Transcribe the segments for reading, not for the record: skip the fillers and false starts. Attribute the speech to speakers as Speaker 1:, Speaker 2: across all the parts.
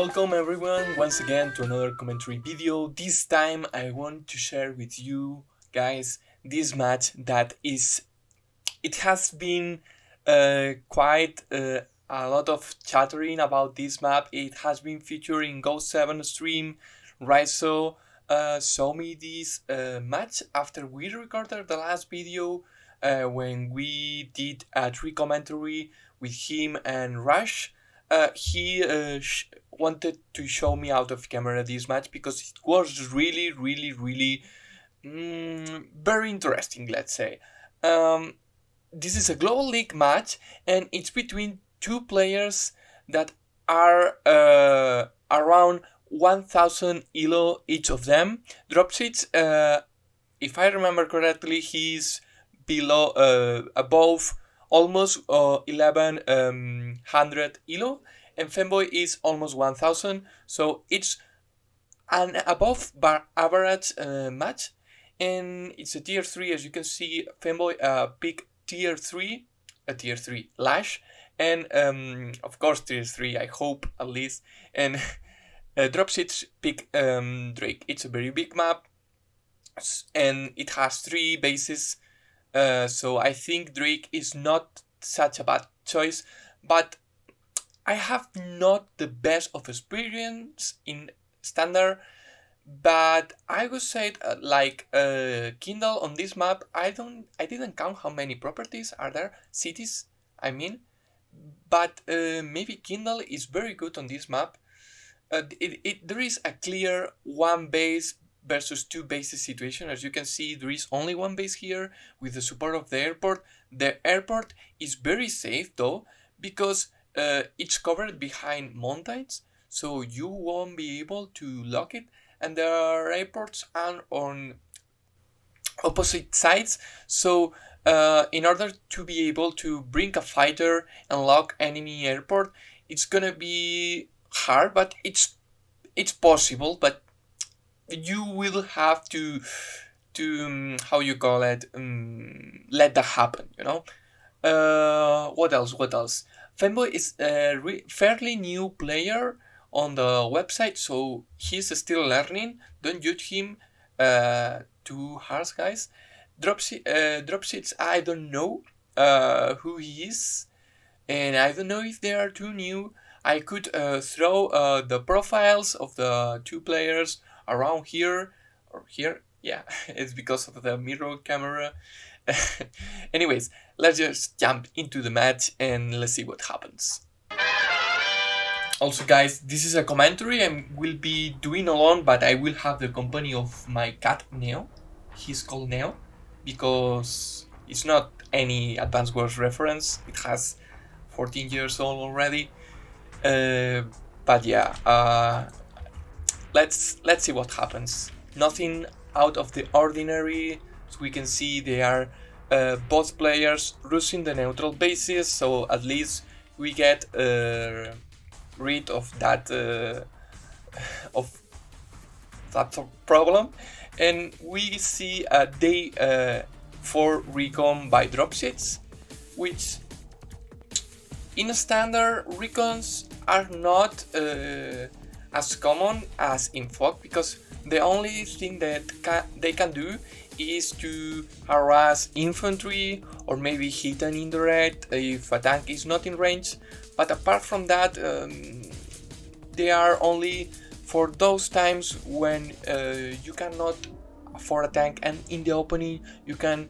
Speaker 1: Welcome everyone once again to another commentary video. This time I want to share with you guys this match that it has been quite a lot of chattering about this map. It has been featured in Ghost 7 stream. Raizo showed me this match after we recorded the last video when we did a commentary with him and Rush. He wanted to show me out of camera this match because it was really very interesting, let's say. This is a Global League match and it's between two players that are around 1000 elo each of them. Dropsits, if I remember correctly, he's above almost 1100 elo, and Femboy is almost 1000, so it's an above average match, and it's a tier 3. As you can see, Femboy pick tier 3, a tier 3 Lash, and of course tier 3 I hope at least, and Dropsits pick Drake. It's a very big map and it has 3 bases. So I think Drake is not such a bad choice, but I have not the best of experience in standard. But I would say Kindle on this map. I didn't count how many properties are there, cities I mean, but maybe Kindle is very good on this map. There is a clear one base versus 2 bases situation. As you can see, there is only 1 base here with the support of the airport. The airport is very safe though, because it's covered behind mountains, so you won't be able to lock it, and there are airports on opposite sides, so in order to be able to bring a fighter and lock enemy airport, it's gonna be hard, but it's possible. But you will have to how you call it, let that happen, you know. What else? Femboy is a fairly new player on the website, so he's still learning. Don't judge him too harsh, guys. Dropsits, I don't know who he is, and I don't know if they are too new. I could throw the profiles of the 2 players around here or here. Yeah, it's because of the mirror camera. Anyways, let's just jump into the match and let's see what happens. Also guys, this is a commentary I will be doing alone, but I will have the company of my cat Neo. He's called Neo because it's not any Advanced Wars reference. It has 14 years old already. But yeah, let's see what happens. Nothing out of the ordinary. As we can see, they are both players rushing the neutral bases, so at least we get rid of that problem. And we see a day 4 recon by Dropsits, which in standard recons are not as common as in Fog, because the only thing that they can do is to harass infantry or maybe hit an indirect if a tank is not in range. But apart from that, they are only for those times when you cannot afford a tank, and in the opening you can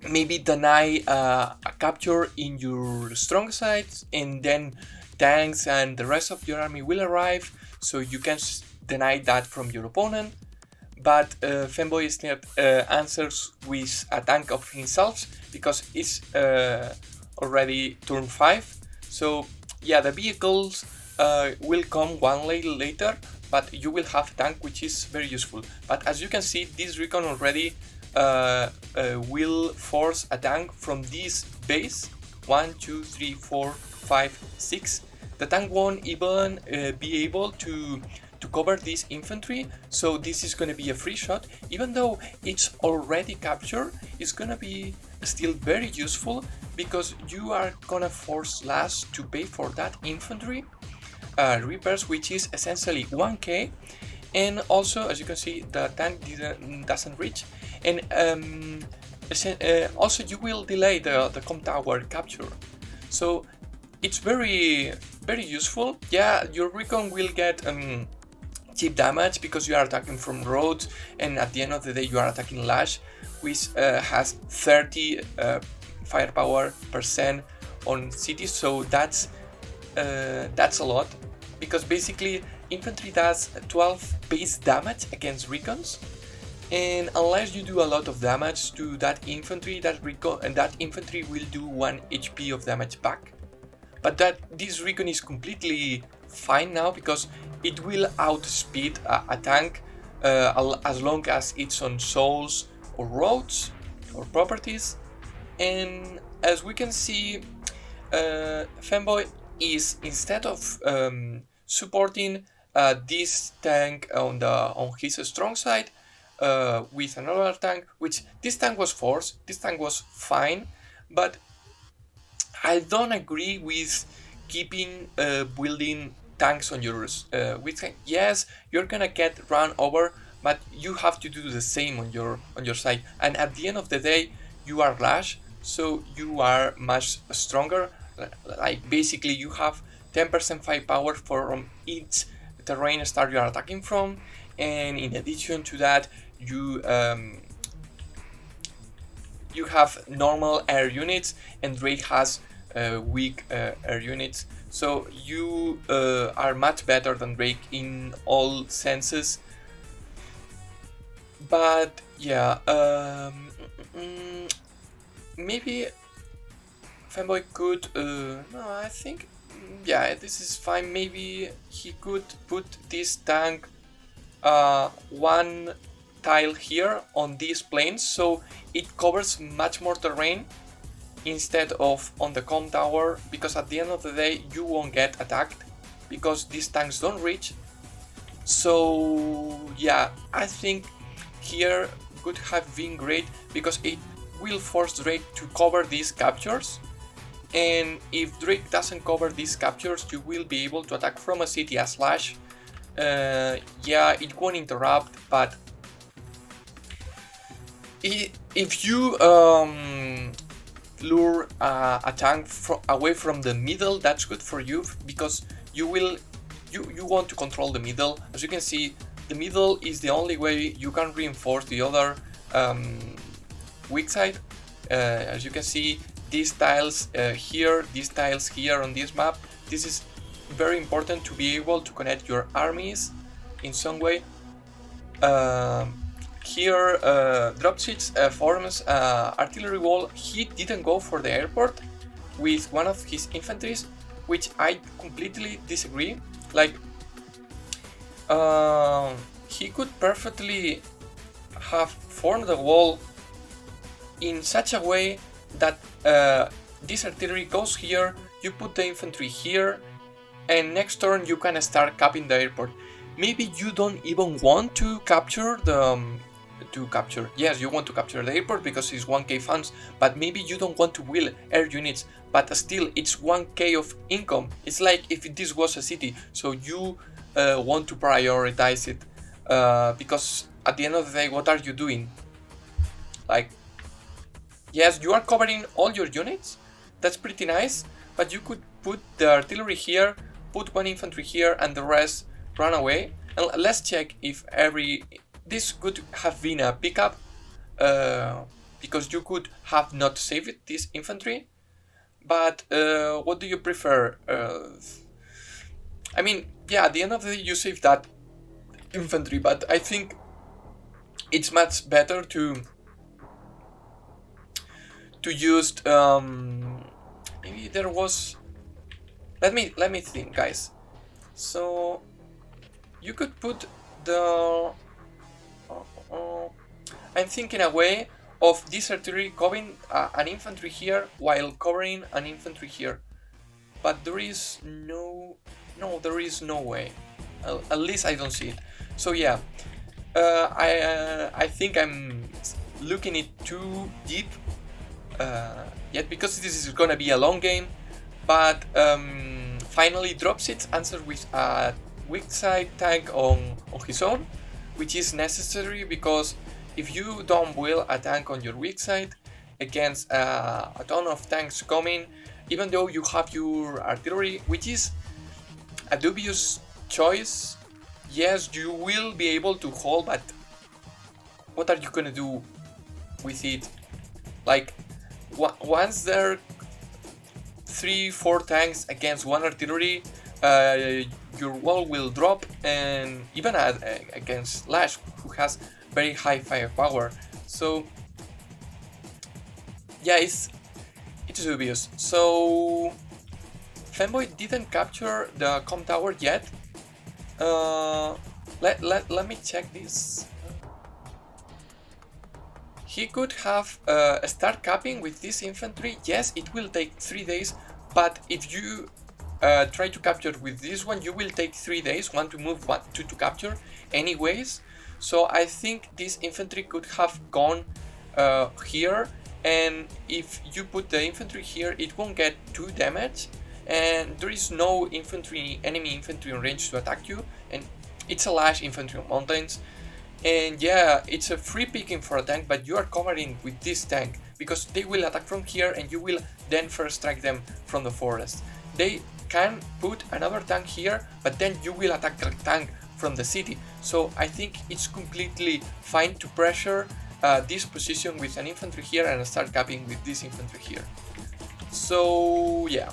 Speaker 1: maybe deny a capture in your strong sides, and then tanks and the rest of your army will arrive, so you can deny that from your opponent. But Femboy instead answers with a tank of himself because it's already turn 5. So yeah, the vehicles will come one later, but you will have a tank, which is very useful. But as you can see, this recon already will force a tank from this base. 1, 2, 3, 4, 5, 6. The tank won't even be able to cover this infantry, so this is going to be a free shot. Even though it's already captured, it's going to be still very useful because you are gonna force Lash to pay for that infantry. Reapers, which is essentially 1k, and also as you can see the tank doesn't reach, and also you will delay the com tower capture, so it's very useful. Yeah, your recon will get cheap damage because you are attacking from roads, and at the end of the day you are attacking Lash, which has 30 firepower percent on cities, so that's a lot, because basically infantry does 12 base damage against recons, and unless you do a lot of damage to that infantry, that infantry will do 1 HP of damage back. But this recon is completely fine now because it will outspeed a tank as long as it's on souls or roads or properties. And as we can see, Femboy is, instead of supporting this tank on his strong side with another tank, which this tank was forced, this tank was fine, but I don't agree with keeping building tanks on yours. Yes, you're gonna get run over, but you have to do the same on your side. And at the end of the day, you are Lash, so you are much stronger. Like basically, you have 10% firepower from each terrain star you are attacking from, and in addition to that, you have normal air units, and Drake has weak air units, so you are much better than Drake in all senses. But yeah, maybe Femboy could no, I think yeah, this is fine. Maybe he could put this tank one tile here on these planes, so it covers much more terrain instead of on the com tower, because at the end of the day you won't get attacked because these tanks don't reach. So yeah, I think here could have been great because it will force Drake to cover these captures, and if Drake doesn't cover these captures, you will be able to attack from a city as Lash. Yeah, it won't interrupt, but if you lure a tank away from the middle, that's good for you, because you want to control the middle. As you can see, the middle is the only way you can reinforce the other weak side. As you can see, these tiles here, these tiles here on this map, this is very important to be able to connect your armies in some way. Here, Dropsits forms artillery wall. He didn't go for the airport with one of his infantries, which I completely disagree. Like, he could perfectly have formed the wall in such a way that this artillery goes here, you put the infantry here, and next turn you can start capping the airport. Maybe you don't even want to capture the yes, you want to capture the airport because it's 1k funds, but maybe you don't want to wheel air units, but still it's 1k of income. It's like if this was a city, so you want to prioritize it, because at the end of the day, what are you doing? Like, yes, you are covering all your units, that's pretty nice, but you could put the artillery here, put one infantry here, and the rest run away. And let's check if this could have been a pickup, because you could have not saved this infantry. But what do you prefer? I mean, yeah, at the end of the day you save that infantry, but I think it's much better to use maybe there was, let me think, guys. So you could put the I'm thinking a way of this artillery covering an infantry here while covering an infantry here, but there is no way. At least I don't see it. So yeah, I think I'm looking it too deep yet, because this is gonna be a long game. But Finally, Dropsits answers with a weak side tank on his own, which is necessary because if you don't build a tank on your weak side against a ton of tanks coming, even though you have your artillery, which is a dubious choice, yes, you will be able to hold, but what are you gonna do with it? Like, once there are 3-4 tanks against one artillery, your wall will drop, and even against Lash, who has very high firepower. So yeah, it's dubious. So Fanboy didn't capture the com tower yet. Let me check this. He could have start capping with this infantry. Yes, it will take 3 days, but if you try to capture with this one, you will take 3 days, one to move, one to capture anyways. So I think this infantry could have gone here, and if you put the infantry here, it won't get 2 damage, and there is no enemy infantry in range to attack you, and it's a Lash infantry on mountains. And yeah, it's a free picking for a tank, but you are covering with this tank because they will attack from here and you will then first strike them from the forest. They can put another tank here, but then you will attack the tank from the city. So I think it's completely fine to pressure this position with an infantry here and start capping with this infantry here. So yeah.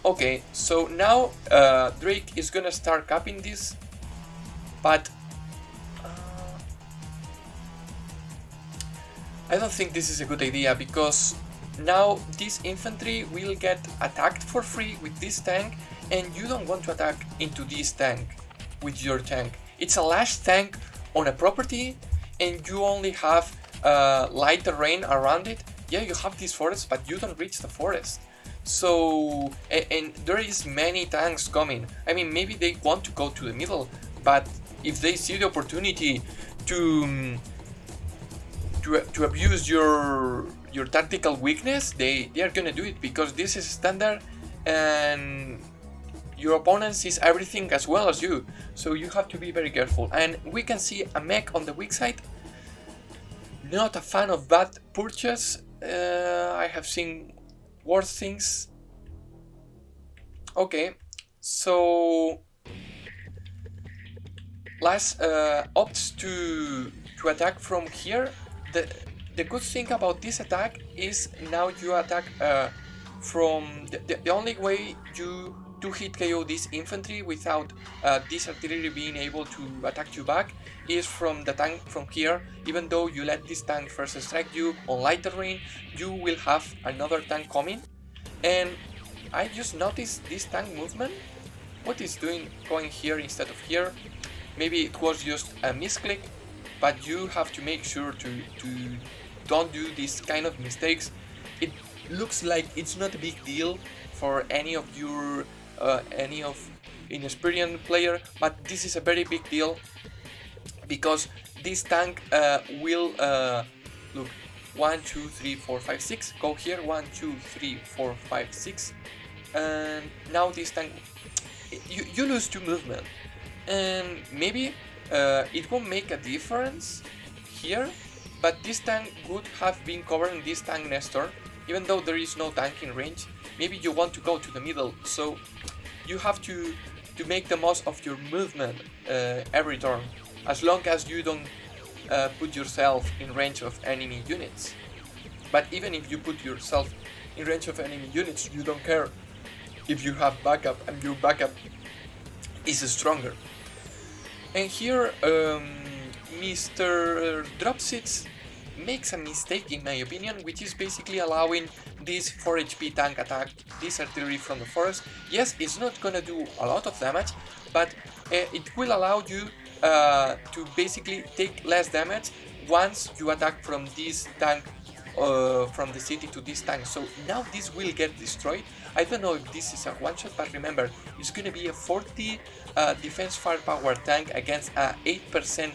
Speaker 1: Okay, so now Drake is gonna start capping this, but I don't think this is a good idea, because now this infantry will get attacked for free with this tank, and you don't want to attack into this tank with your tank. It's a Lash tank on a property, and you only have light terrain around it. Yeah, you have this forest, but you don't reach the forest. So, and there is many tanks coming. I mean, maybe they want to go to the middle, but if they see the opportunity to abuse your tactical weakness, they are gonna do it, because this is standard and your opponent sees everything as well as you. So you have to be very careful. And we can see a mech on the weak side. Not a fan of that purchase. I have seen worse things. Okay, so Lash opts to attack from here. The good thing about this attack is now you attack from the only way you to hit KO this infantry without this artillery being able to attack you back is from the tank from here. Even though you let this tank first strike you on light terrain, you will have another tank coming. And I just noticed this tank movement. What is doing going here instead of here? Maybe it was just a misclick, but you have to make sure to don't do these kind of mistakes. It looks like it's not a big deal for any of your inexperienced player, but this is a very big deal, because this tank will look 1, 2, 3, 4, 5, 6. Go here 1, 2, 3, 4, 5, 6, and now this tank you lose 2 movement, and maybe it won't make a difference here, but this tank would have been covering this tank Nestor, even though there is no tank in range. Maybe you want to go to the middle, so you have to make the most of your movement every turn, as long as you don't put yourself in range of enemy units. But even if you put yourself in range of enemy units, you don't care if you have backup and your backup is stronger. And here Mr. Dropsits makes a mistake in my opinion, which is basically allowing this 4 HP tank attack this artillery from the forest. Yes, it's not gonna do a lot of damage, but it will allow you to basically take less damage once you attack from this tank from the city to this tank. So now this will get destroyed. I don't know if this is a one shot, but remember, it's gonna be a 40 defense firepower tank against a 8%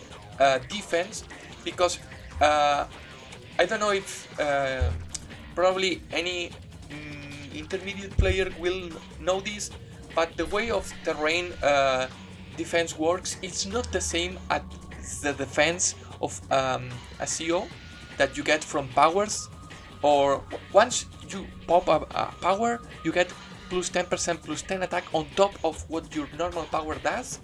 Speaker 1: defense, because I don't know if probably any intermediate player will know this, but the way of terrain defense works, it's not the same as the defense of a CO that you get from powers, or once you pop a power, you get plus 10% plus 10 attack on top of what your normal power does.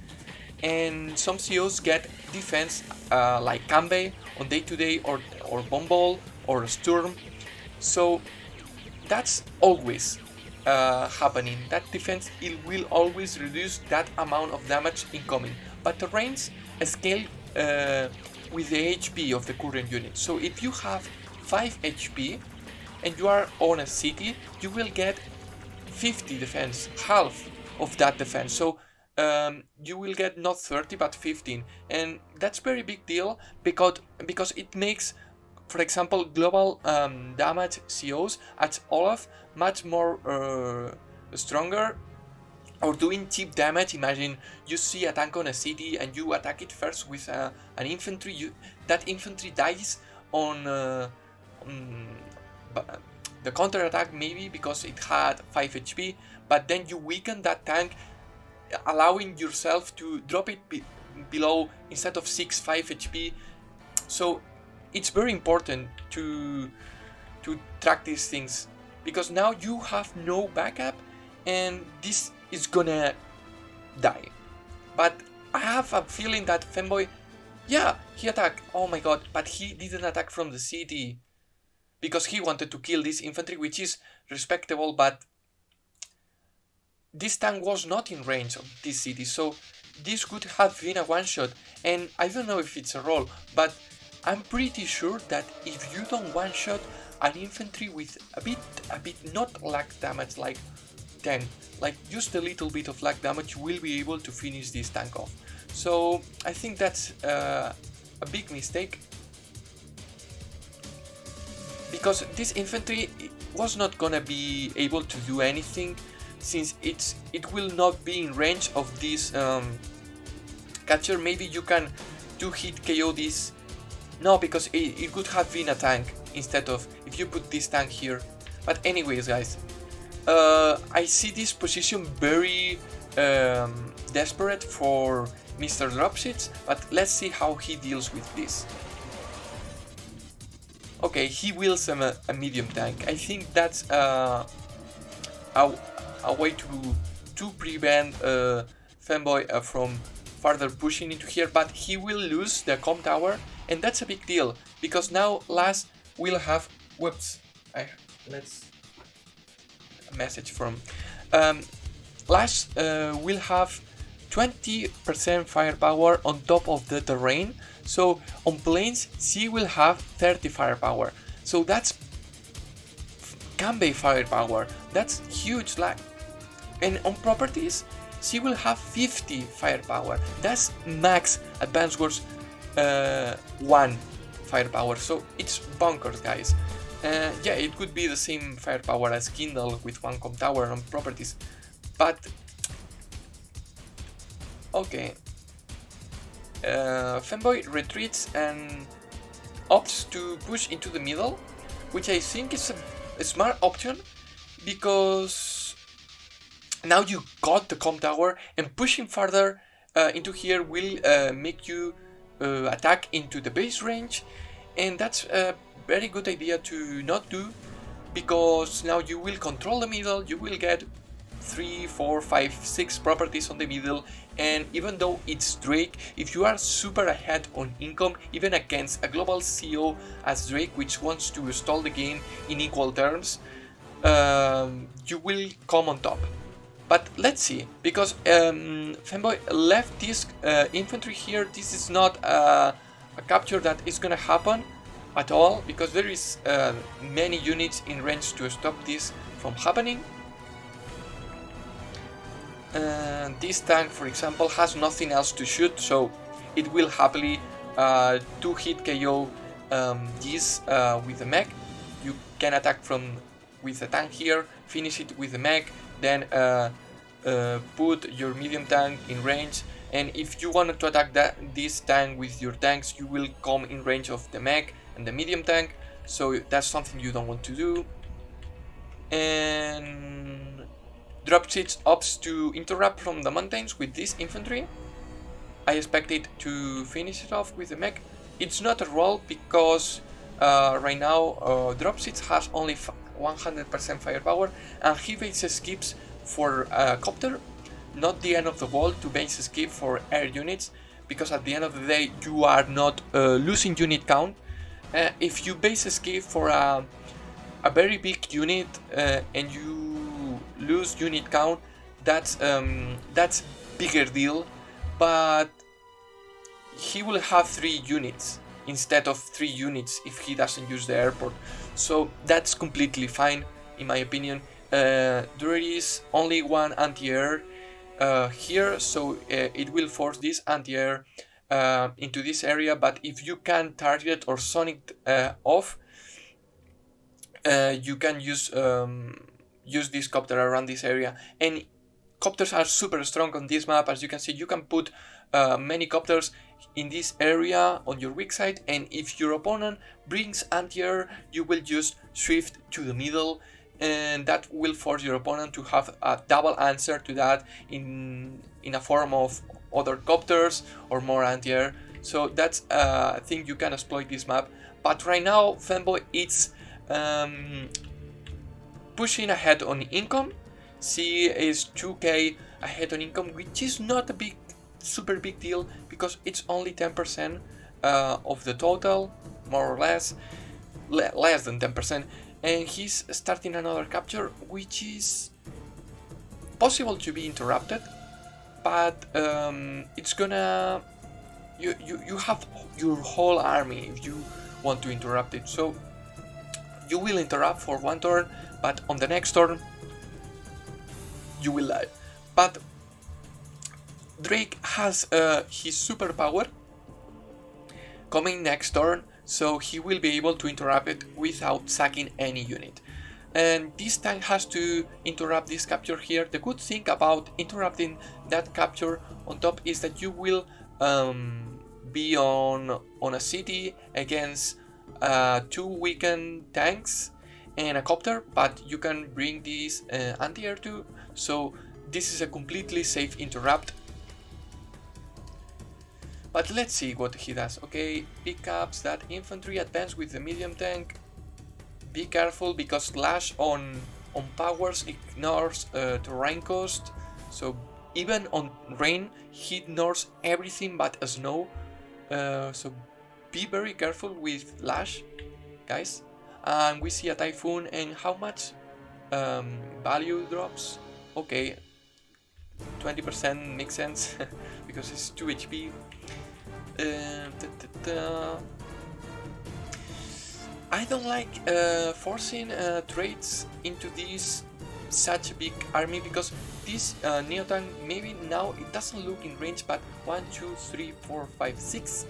Speaker 1: And some COs get defense like Kanbei on day to day, or Bomball or Sturm. So that's always happening. That defense, it will always reduce that amount of damage incoming. But the range scale with the HP of the current unit. So if you have 5 HP and you are on a city, you will get 50 defense, half of that defense. So you will get not 30 but 15, and that's very big deal because it makes, for example, global damage COs at Olaf much more stronger, or doing cheap damage. Imagine you see a tank on a city and you attack it first with an infantry. That infantry dies on the counter attack, maybe because it had 5 HP, but then you weaken that tank, allowing yourself to drop it below, instead of 5 HP. So it's very important to track these things, because now you have no backup and this is gonna die. But I have a feeling that Femboy, yeah, he attacked, oh my god, but he didn't attack from the city because he wanted to kill this infantry, which is respectable, but this tank was not in range of this city, so this could have been a one-shot. And I don't know if it's a roll, but I'm pretty sure that if you don't one-shot an infantry with a bit not lag damage like 10, like just a little bit of lag damage, you will be able to finish this tank off. So I think that's a big mistake, because this infantry was not gonna be able to do anything, since it will not be in range of this catcher. Maybe you can 2-hit KO this. No, because it could have been a tank instead of, if you put this tank here. But anyways, guys, I see this position very desperate for Mr. Dropshits, but let's see how he deals with this. Okay, he wields a medium tank. I think that's a way to prevent Femboy from further pushing into here, but he will lose the com tower, and that's a big deal, because now Last will have, whoops, let's a message from Last will have 20% firepower on top of the terrain. So on planes she will have 30 firepower, so that's Kanbei firepower, that's huge. Like, and on properties she will have 50 firepower, that's max Advanced Wars 1 firepower, so it's bonkers, guys. Yeah, it could be the same firepower as Kindle with 1 com tower on properties, but okay. Femboy retreats and opts to push into the middle, which I think is a smart option, because now you got the com tower, and pushing further into here will make you attack into the base range, and that's a very good idea to not do, because now you will control the middle, you will get 3, 4, 5, 6 properties on the middle, and even though it's Drake, if you are super ahead on income, even against a global CO as Drake, which wants to stall the game in equal terms, you will come on top. But let's see, because Femboy left this infantry here. This is not a capture that is gonna happen at all, because there is many units in range to stop this from happening. This tank, for example, has nothing else to shoot, so it will happily 2-hit KO this with the mech. You can attack with the tank here, finish it with the mech, then put your medium tank in range, and if you wanted to attack this tank with your tanks, you will come in range of the mech and the medium tank, so that's something you don't want to do. and drop seeds opts to interrupt from the mountains with this infantry. I expect it to finish it off with the mech. It's not a roll because right now drop seeds has only 100% firepower, and he base skips for copter, not the end of the world to base skip for air units, because at the end of the day you are not losing unit count. If you base skip for a very big unit and you lose unit count, that's bigger deal, but he will have 3 units instead of 3 units if he doesn't use the airport, so that's completely fine in my opinion. There is only one anti-air here, so it will force this anti-air into this area, but if you can target or sonic off, you can use this copter around this area, and copters are super strong on this map. As you can see, you can put many copters in this area on your weak side, and if your opponent brings anti-air, you will just shift to the middle, and that will force your opponent to have a double answer to that in a form of other copters or more anti-air. So that's a thing you can exploit this map. But right now Fanboy is pushing ahead on income. C is 2k ahead on income, which is not a super big deal because it's only 10% of the total, more or less, less than 10%, and he's starting another capture, which is possible to be interrupted, but it's gonna you have your whole army if you want to interrupt it, so you will interrupt for one turn, but on the next turn you will die. But Drake has his superpower coming next turn, so he will be able to interrupt it without sacking any unit. And this tank has to interrupt this capture here. The good thing about interrupting that capture on top is that you will be on a city against 2 weakened tanks and a copter, but you can bring this anti-air too, so this is a completely safe interrupt. But let's see what he does. Okay, pickups that infantry, advance with the medium tank. Be careful because slash on powers ignores terrain cost, so even on rain he ignores everything but snow, so be very careful with lash, guys. And we see a typhoon, and how much value drops? Okay, 20% makes sense because it's 2 HP. I don't like forcing trades into this such a big army, because this Neotank, maybe now it doesn't look in range, but 1, 2, 3, 4, 5, 6,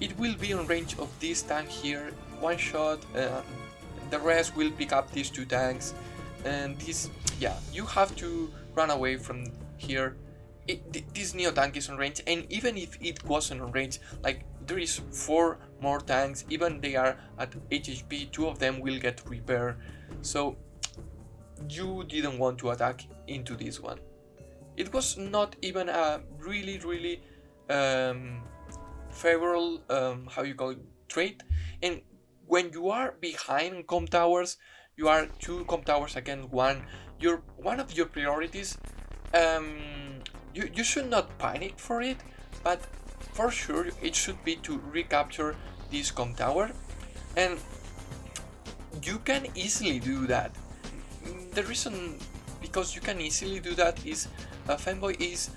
Speaker 1: it will be on range of this tank here, one shot, the rest will pick up these 2 tanks, and this, yeah, you have to run away from here. This Neotank is on range, and even if it wasn't on range, like there is 4 more tanks, even they are at HHP, 2 of them will get repaired, so you didn't want to attack into this one. It was not even a really favorable how you call it, trade, and when you are behind on comp towers, you are 2 comp towers against 1, one of your priorities, you should not panic for it, but for sure it should be to recapture this comp tower, and you can easily do that. The reason because you can easily do that is Fanboy is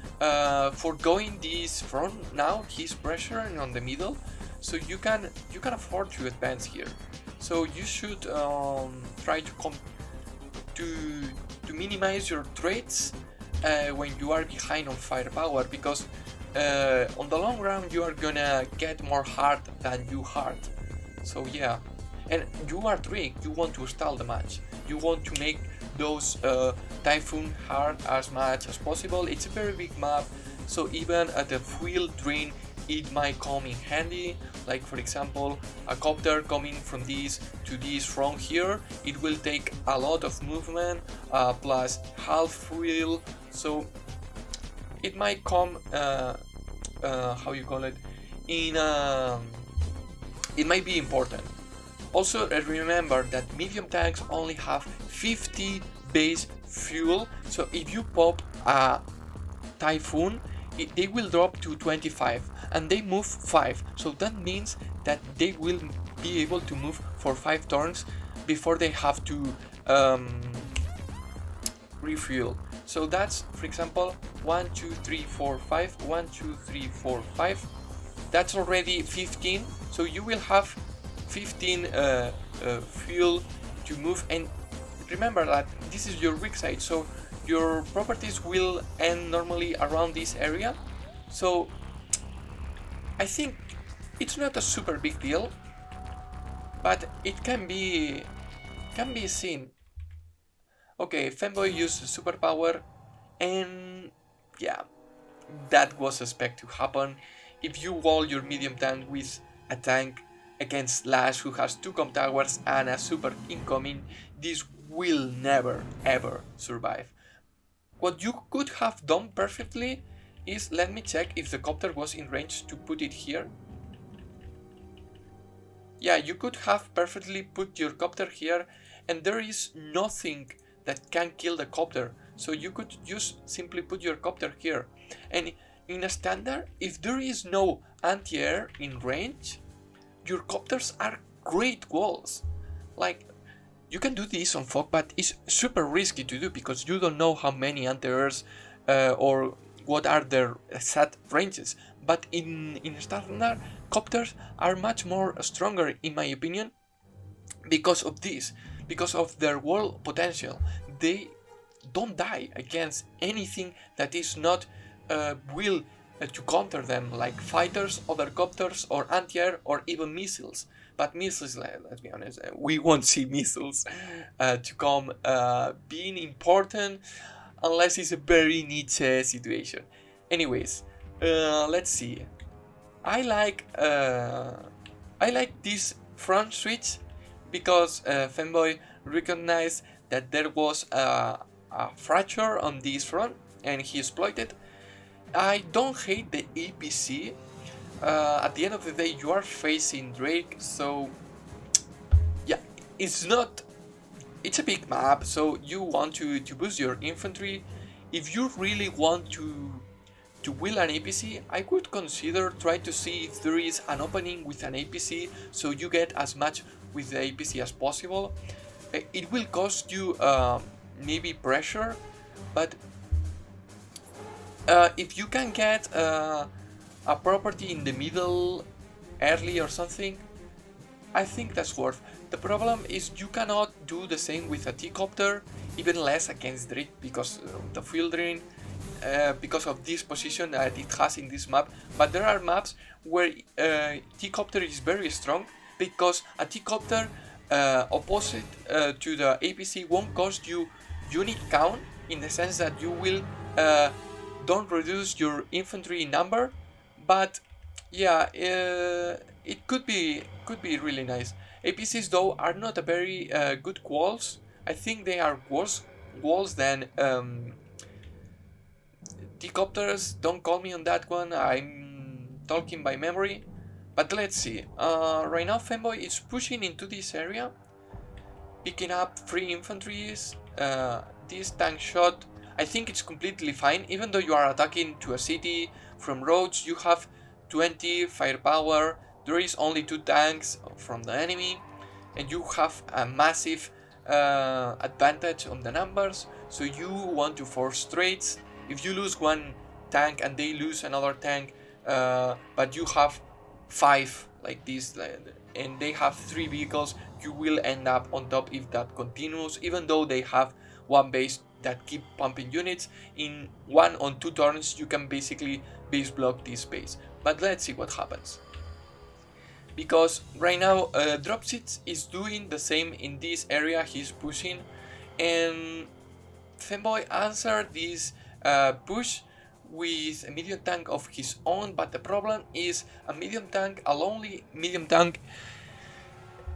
Speaker 1: foregoing this front now, he's pressuring on the middle, so you can afford to advance here. So you should try to minimize your trades when you are behind on firepower, because on the long run you are gonna get more hard than you hard. So yeah, and you are Drake, you want to stall the match, you want to make those Typhoon hard as much as possible. It's a very big map, so even at the fuel drain it might come in handy. Like for example, a copter coming from this to this from here, it will take a lot of movement, plus half wheel, so it might come how you call it, in it might be important. Also remember that medium tanks only have 50 base fuel, so if you pop a Typhoon, they will drop to 25 and they move 5, so that means that they will be able to move for 5 turns before they have to refuel. So that's, for example, 1 2 3 4 5, 1 2 3 4 5, that's already 15, so you will have 15 fuel to move. And remember that this is your weak side, so your properties will end normally around this area, so I think it's not a super big deal, but it can be seen. Okay, Femboy used superpower, and yeah, that was expected to happen. If you wall your medium tank with a tank against Lash, who has 2 comp towers and a super incoming, this will never ever survive. What you could have done perfectly is, let me check if the copter was in range to put it here. Yeah, you could have perfectly put your copter here, and there is nothing that can kill the copter, so you could just simply put your copter here. And in a standard, if there is no anti-air in range, your copters are great walls. Like, you can do this on fog, but it's super risky to do because you don't know how many anti-airs or what are their set ranges. But in standard, copters are much more stronger in my opinion because of this, because of their wall potential. They don't die against anything that is not will to counter them, like fighters, other copters, or anti-air, or even missiles. But missiles, let's be honest, we won't see missiles to come being important unless it's a very niche situation. Anyways, let's see. I like this front switch because Femboy recognized that there was a fracture on this front and he exploited. I don't hate the APC. At the end of the day, you are facing Drake, so yeah, it's a big map, so you want to boost your infantry. If you really want to wheel an APC, I could consider try to see if there is an opening with an APC, so you get as much with the APC as possible. It will cost you maybe pressure, but if you can get a property in the middle early or something, I think that's worth. The problem is you cannot do the same with a T-copter, even less against Drake because of the field drain, because of this position that it has in this map. But there are maps where T-copter is very strong because a T-copter opposite to the APC won't cost you unit count, in the sense that you will don't reduce your infantry number, but yeah, it could be really nice. APCs though are not a very good walls. I think they are worse walls than T-copters. Don't call me on that one, I'm talking by memory. But let's see. Right now Femboy is pushing into this area, picking up 3 infantries. This tank shot, I think it's completely fine. Even though you are attacking to a city from roads, you have 20 firepower, there is only 2 tanks from the enemy, and you have a massive advantage on the numbers, so you want to force trades. If you lose 1 tank and they lose another tank, but you have 5 like this, and they have 3 vehicles, you will end up on top if that continues, even though they have 1 base that keep pumping units. In 1 or 2 turns you can basically base block this base. But let's see what happens, because right now Dropsits is doing the same in this area. He's pushing, and Femboy answered this push with a medium tank of his own, but the problem is a medium tank, a lonely medium tank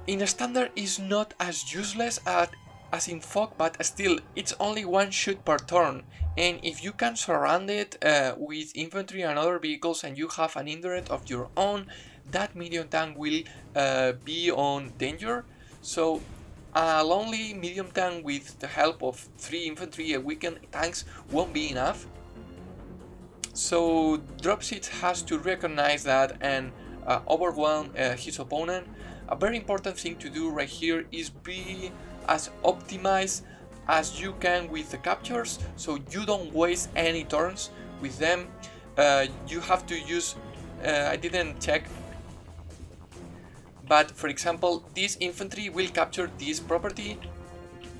Speaker 1: in a standard is not as useless as in fog, but still it's only one shoot per turn, and if you can surround it with infantry and other vehicles and you have an indirect of your own, that medium tank will be on danger. So a lonely medium tank with the help of 3 infantry and weakened tanks won't be enough. So Dropsit has to recognize that and overwhelm his opponent. A very important thing to do right here is be as optimized as you can with the captures, so you don't waste any turns with them. You have to use, I didn't check, but for example this infantry will capture this property,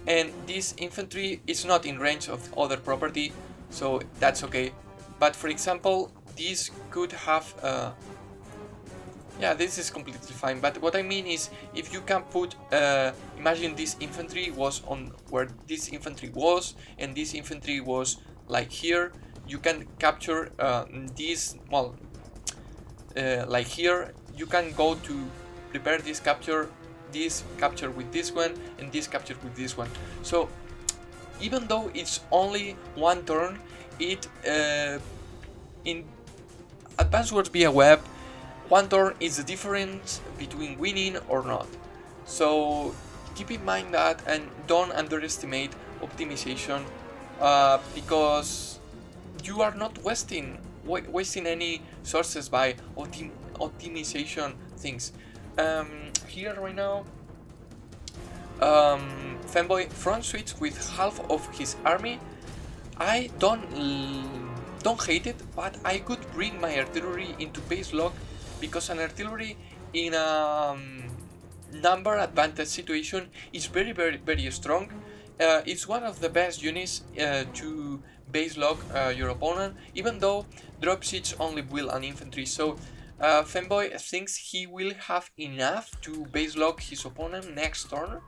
Speaker 1: and this infantry is not in range of other property, so that's okay. But for example this could have yeah, this is completely fine, but what I mean is if you can put imagine this infantry was on where this infantry was and this infantry was like here, you can capture this, well, like here, you can go to prepare this capture with this one and this capture with this one. So even though it's only one turn, it in Advanced Wars via web, one turn is the difference between winning or not. So keep in mind that and don't underestimate optimization, because you are not wasting any sources by optimization things. Here right now, Fanboy front switch with half of his army. I don't hate it, but I could bring my artillery into base lock, because an artillery in a number advantage situation is very strong. It's one of the best units to base lock your opponent, even though drop siege only will an infantry. So Fanboy thinks he will have enough to base lock his opponent next turn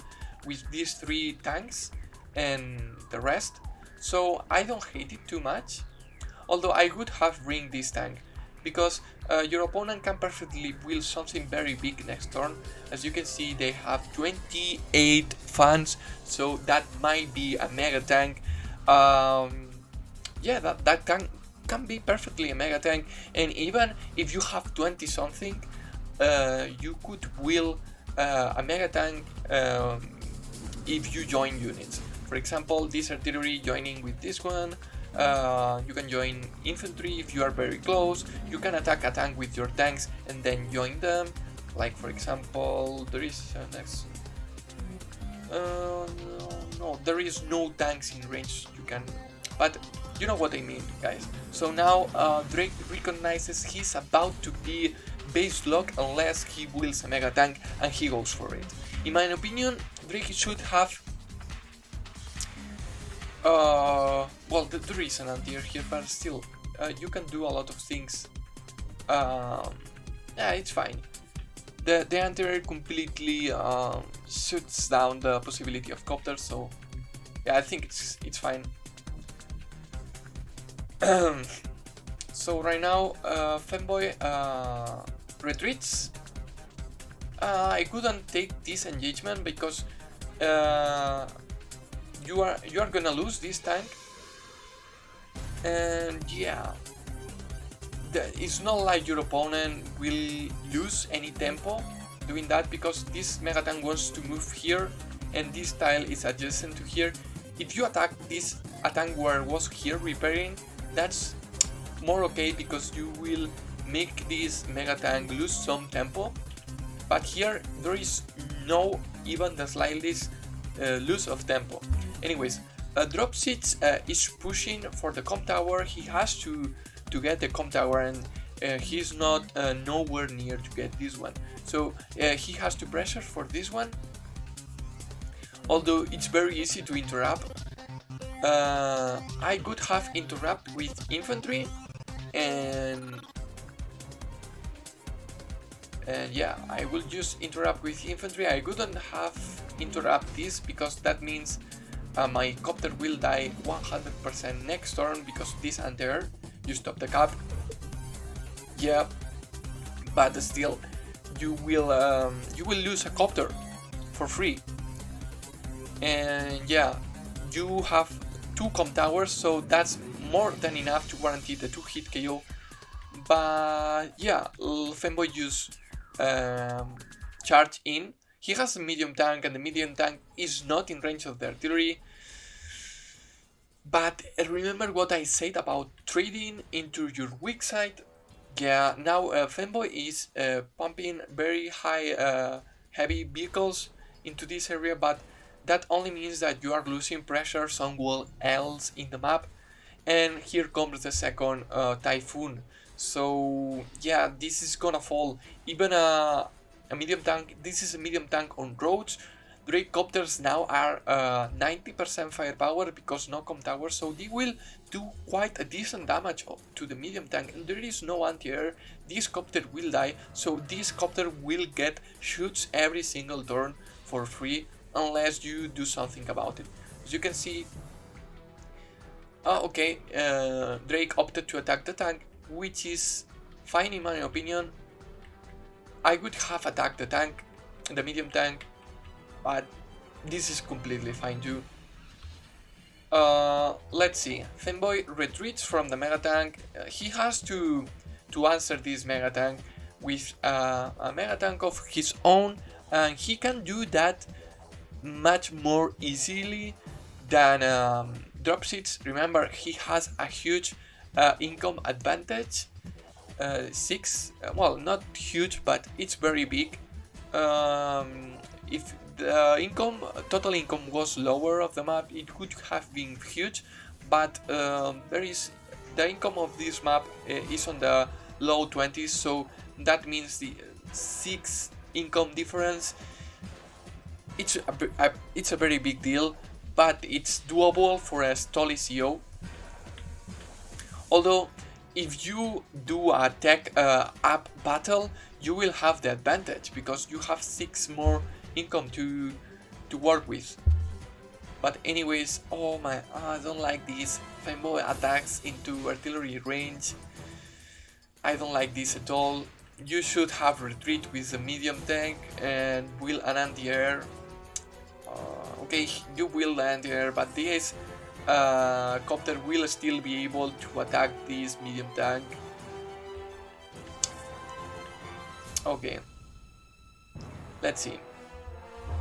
Speaker 1: with these 3 tanks and the rest. So I don't hate it too much, although I would have bring this tank, because your opponent can perfectly build something very big next turn. As you can see, they have 28 fans, so that might be a mega tank. Yeah, that tank can be perfectly a mega tank, and even if you have 20 something, you could build a mega tank if you join units. For example, this artillery joining with this one. You can join infantry if you are very close. You can attack a tank with your tanks and then join them. Like for example, there is next. No, there is no tanks in range. You can, but you know what I mean, guys. So now Drake recognizes he's about to be base lock unless he builds a mega tank, and he goes for it. In my opinion, Drake should have. Well, there is an anti-air here, but still, you can do a lot of things. Yeah, it's fine. The anti-air completely shuts down the possibility of copters, so yeah, I think it's fine. So right now, Fanboy retreats. I couldn't take this engagement because you are gonna lose this tank, and yeah, it's not like your opponent will lose any tempo doing that, because this mega tank wants to move here and this tile is adjacent to here. If you attack this tank where it was here repairing, that's more okay, because you will make this mega tank lose some tempo, but here there is no even the slightest loss of tempo. Anyways, Drop Siege is pushing for the com tower. He has to get the com tower, and he's not nowhere near to get this one. So he has to pressure for this one. Although it's very easy to interrupt. I could have interrupt with infantry, and yeah, I will just interrupt with infantry. I couldn't have interrupt this because that means my copter will die 100% next turn because this and there. you stop the cap. Yeah, but still, you will lose a copter for free. And yeah, you have 2 com towers, so that's more than enough to guarantee the 2-hit KO. But yeah, Femboy use charge in. He has a medium tank, and the medium tank is not in range of the artillery. But remember what I said about trading into your weak side? Yeah, now Femboy is pumping very high heavy vehicles into this area, but that only means that you are losing pressure somewhere else in the map. And here comes the second Typhoon. So yeah, this is gonna fall. Even a medium tank, this is a medium tank on roads. Drake copters now are 90% firepower because no com towers, so they will do quite a decent damage to the medium tank, and there is no anti-air. This copter will die, so this copter will get shoots every single turn for free unless you do something about it. As you can see, okay, Drake opted to attack the tank, which is fine in my opinion. I would have attacked the tank, the medium tank, but this is completely fine too. Let's see. Femboy retreats from the mega tank. He has to answer this mega tank with a mega tank of his own, and he can do that much more easily than Dropseeds. Remember, he has a huge income advantage. 6, well, not huge, but it's very big. If the total income was lower of the map, it would have been huge, but the income of this map is on the low 20s, so that means the 6 income difference. It's a very big deal, but it's doable for a Stolly CO. Although, if you do a tech up battle, you will have the advantage because you have 6 more income to work with. But anyways, oh my, I don't like these Femboy attacks into artillery range. I don't like this at all. You should have retreat with a medium tank and will an anti-air. Okay, you will land there, but this copter will still be able to attack this medium tank. Okay, let's see.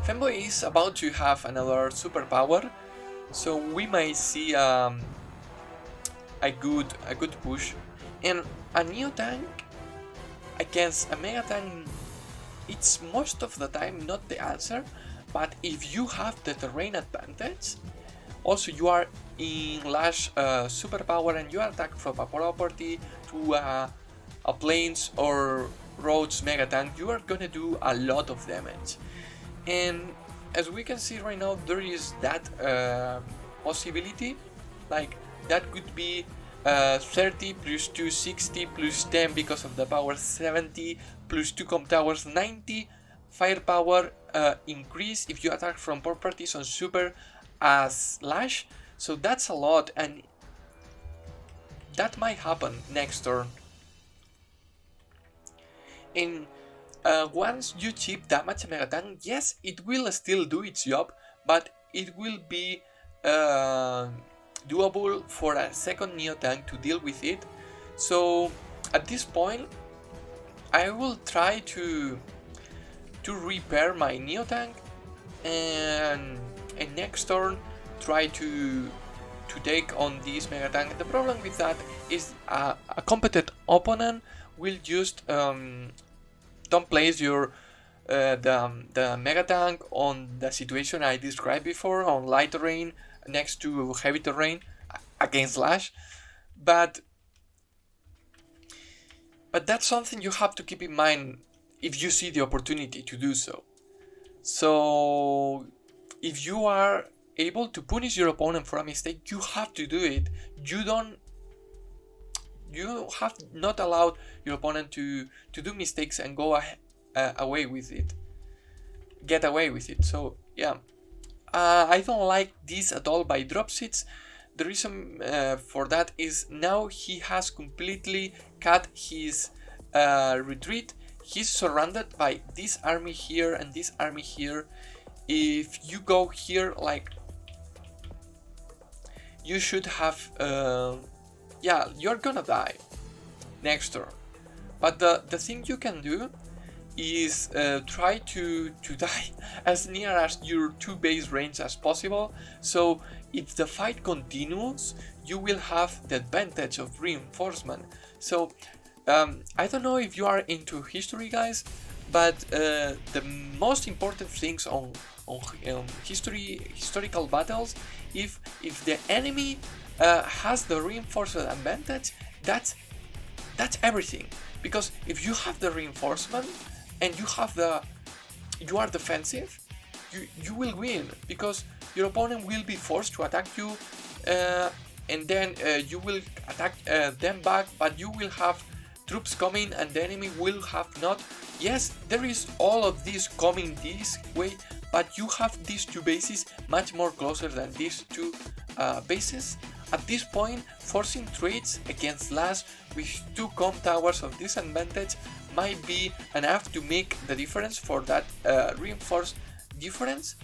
Speaker 1: Femboy is about to have another superpower, so we might see a good push. And a Neo tank against a Mega tank, it's most of the time not the answer, but if you have the terrain advantage, also you are in Lash superpower and you attack from a property to a plains or roads Mega tank, you are gonna do a lot of damage. And as we can see right now, there is that possibility, like that could be 30 plus 2, 60 plus 10 because of the power 70 plus 2 com towers 90 firepower increase if you attack from properties on super as Lash. So that's a lot, and that might happen next turn. And once you chip damage a Mega tank, yes, it will still do its job, but it will be doable for a second Neo tank to deal with it. So at this point, I will try to repair my Neo tank, and next turn try to take on this Mega tank. The problem with that is a competent opponent will just don't place your the Mega tank on the situation I described before, on light terrain next to heavy terrain against Lash, but that's something you have to keep in mind if you see the opportunity to do so. So if you are able to punish your opponent for a mistake, you have to do it. You have not allowed your opponent to do mistakes and go away with it, get away with it. So yeah, I don't like this at all by Dropseeds. the reason for that is now he has completely cut his retreat. He's surrounded by this army here and this army here. If you go here, like, you should have yeah, you're gonna die next turn. But the thing you can do is try to die as near as your 2 base range as possible. So if the fight continues, you will have the advantage of reinforcement. So I don't know if you are into history, guys, but the most important things on historical battles, if the enemy has the reinforcement advantage, that's everything. Because if you have the reinforcement and you are defensive, you will win, because your opponent will be forced to attack you, and then you will attack them back, but you will have troops coming and the enemy will have not. Yes, there is all of this coming this way, but you have these 2 bases much more closer than these 2 bases. At this point, forcing trades against Lash with 2 com towers of disadvantage might be enough to make the difference for that reinforced difference.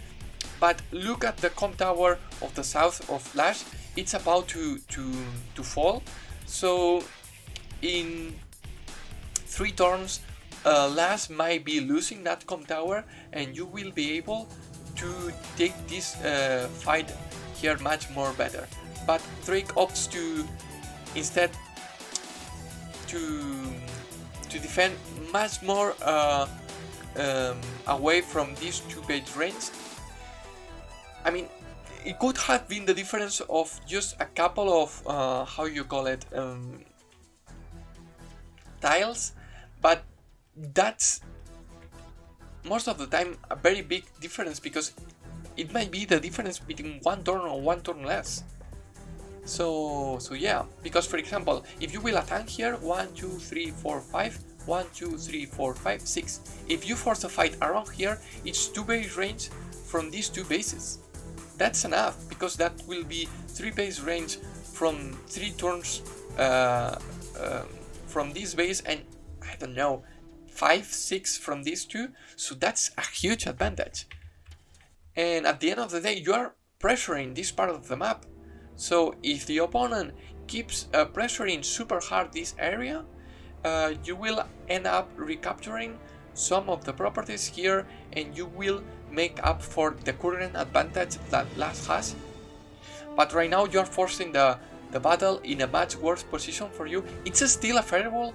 Speaker 1: But look at the com tower of the south of Lash, it's about to fall. So in 3 turns, Lash might be losing that com tower, and you will be able to take this fight here much more better. But Drake opts to instead to defend much more away from this 2 base range. I mean, it could have been the difference of just a couple of how you call it, tiles, but that's most of the time a very big difference, because it might be the difference between 1 turn or 1 turn less. So yeah, because for example, if you will attack here 1, 2, 3, 4, 5, 1, 2, 3, 4, 5, 6. If you force a fight around here, it's 2 base range from these 2 bases. That's enough, because that will be 3 base range from 3 turns from this base, and I don't know, 5, 6 from these 2. So that's a huge advantage. And at the end of the day, you are pressuring this part of the map. So if the opponent keeps pressuring super hard this area, you will end up recapturing some of the properties here, and you will make up for the current advantage that Lash has. But right now you are forcing the battle in a much worse position for you. It's still a favorable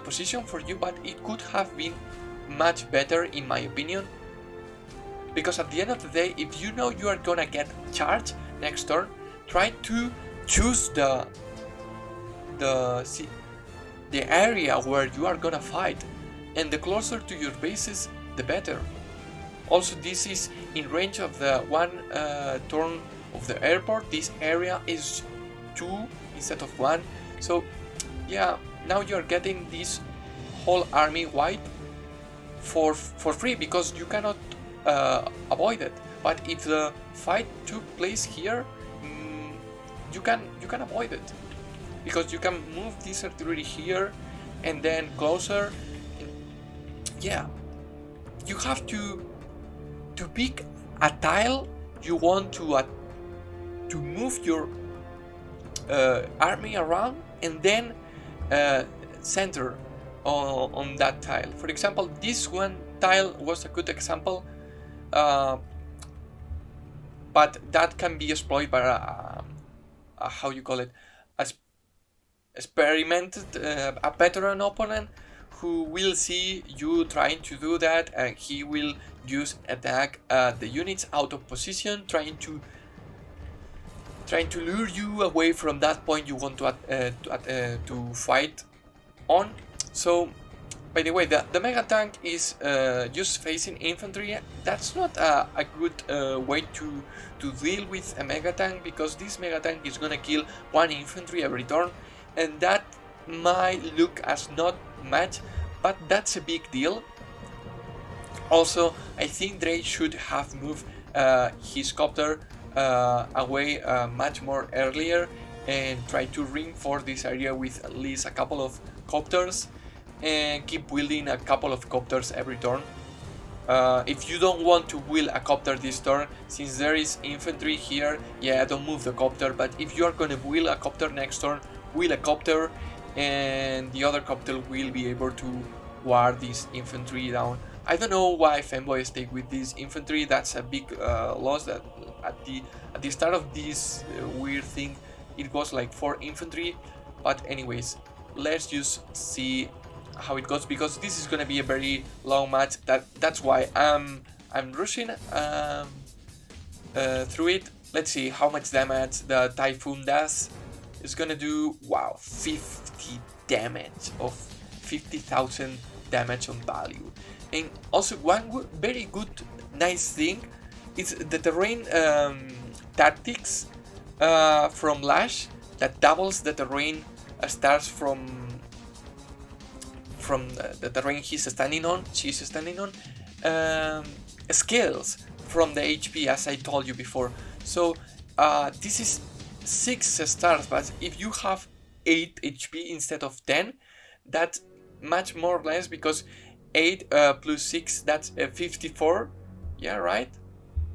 Speaker 1: position for you, but it could have been much better in my opinion. Because at the end of the day, if you know you are gonna get charged next turn, try to choose the area where you are gonna fight, and the closer to your bases, the better. Also, this is in range of the 1 turn of the airport. This area is 2 instead of 1. So yeah, now you're getting this whole army wiped for free, because you cannot avoid it. But if the fight took place here, you can avoid it, because you can move this artillery here and then closer. Yeah, you have to pick a tile you want to move your army around, and then center on that tile. For example, this one tile was a good example, but that can be exploited by how you call it, experimented, a veteran opponent who will see you trying to do that, and he will use attack the units out of position, trying to lure you away from that point you want to fight on. So, by the way, the mega tank is just facing infantry. That's not a good way to deal with a mega tank, because this mega tank is gonna kill 1 infantry every turn, and that might look as not much, but that's a big deal. Also, I think Drake should have moved his copter away much more earlier and try to reinforce this area with at least a couple of copters and keep building a couple of copters every turn. If you don't want to wheel a copter this turn, since there is infantry here, yeah, don't move the copter, but if you are gonna wheel a copter next turn, wheel a copter, and the other copter will be able to ward this infantry down. I don't know why Fanboy stayed with this infantry. That's a big loss. That at the start of this weird thing, it was like 4 infantry. But anyways, let's just see how it goes, because this is gonna be a very long match. That's why I'm rushing through it. Let's see how much damage the Typhoon does. It's gonna do, wow, 50 damage of 50,000 damage on value. And also one very good nice thing is the terrain tactics from Lash that doubles the terrain starts from the terrain she's standing on, scales from the HP, as I told you before. So this is 6 stars, but if you have 8 HP instead of 10, that's much more or less, because 8 plus 6, that's 54. Yeah, right?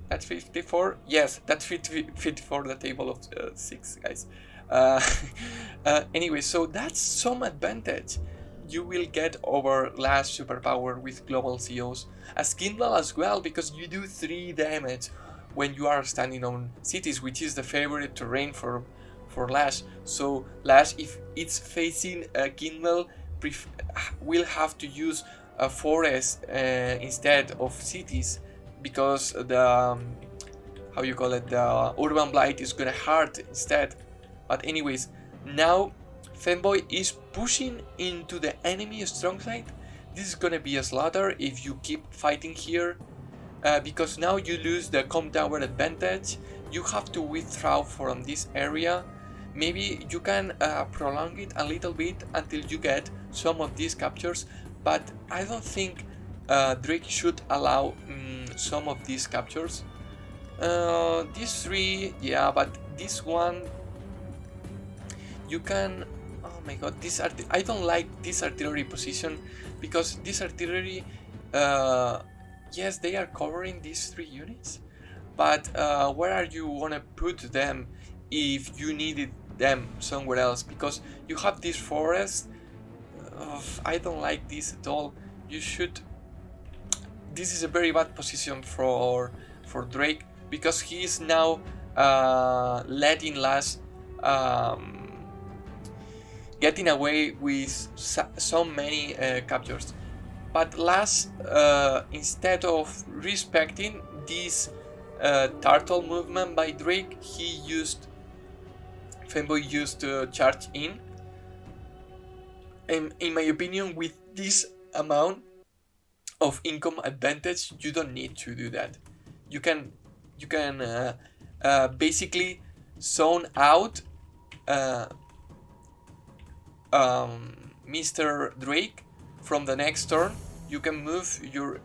Speaker 1: That's 54. Yes, that's 54, the table of 6, guys. Anyway, so that's some advantage you will get over Last Superpower with global COs. As Kindle as well, because you do 3 damage when you are standing on cities, which is the favorite terrain for Lash. So Lash, if it's facing Kindle, will have to use a forest instead of cities, because the how you call it, the Urban Blight is gonna hurt instead. But anyways, now Fanboy is pushing into the enemy strong side. This is gonna be a slaughter if you keep fighting here, because now you lose the comp tower advantage. You have to withdraw from this area. Maybe you can prolong it a little bit until you get some of these captures, but I don't think Drake should allow some of these captures. These 3, yeah, but this one you can. Oh my god, I don't like this artillery position, because this artillery, yes, they are covering these 3 units, but where are you gonna put them if you needed them somewhere else? Because you have this forest. I don't like this at all. You should. This is a very bad position for Drake, because he is now letting Lash getting away with so many captures. But Lash, instead of respecting this turtle movement by Drake, Fanboy used to charge in. And in my opinion, with this amount of income advantage, you don't need to do that. You can basically zone out Mr. Drake from the next turn. You can move your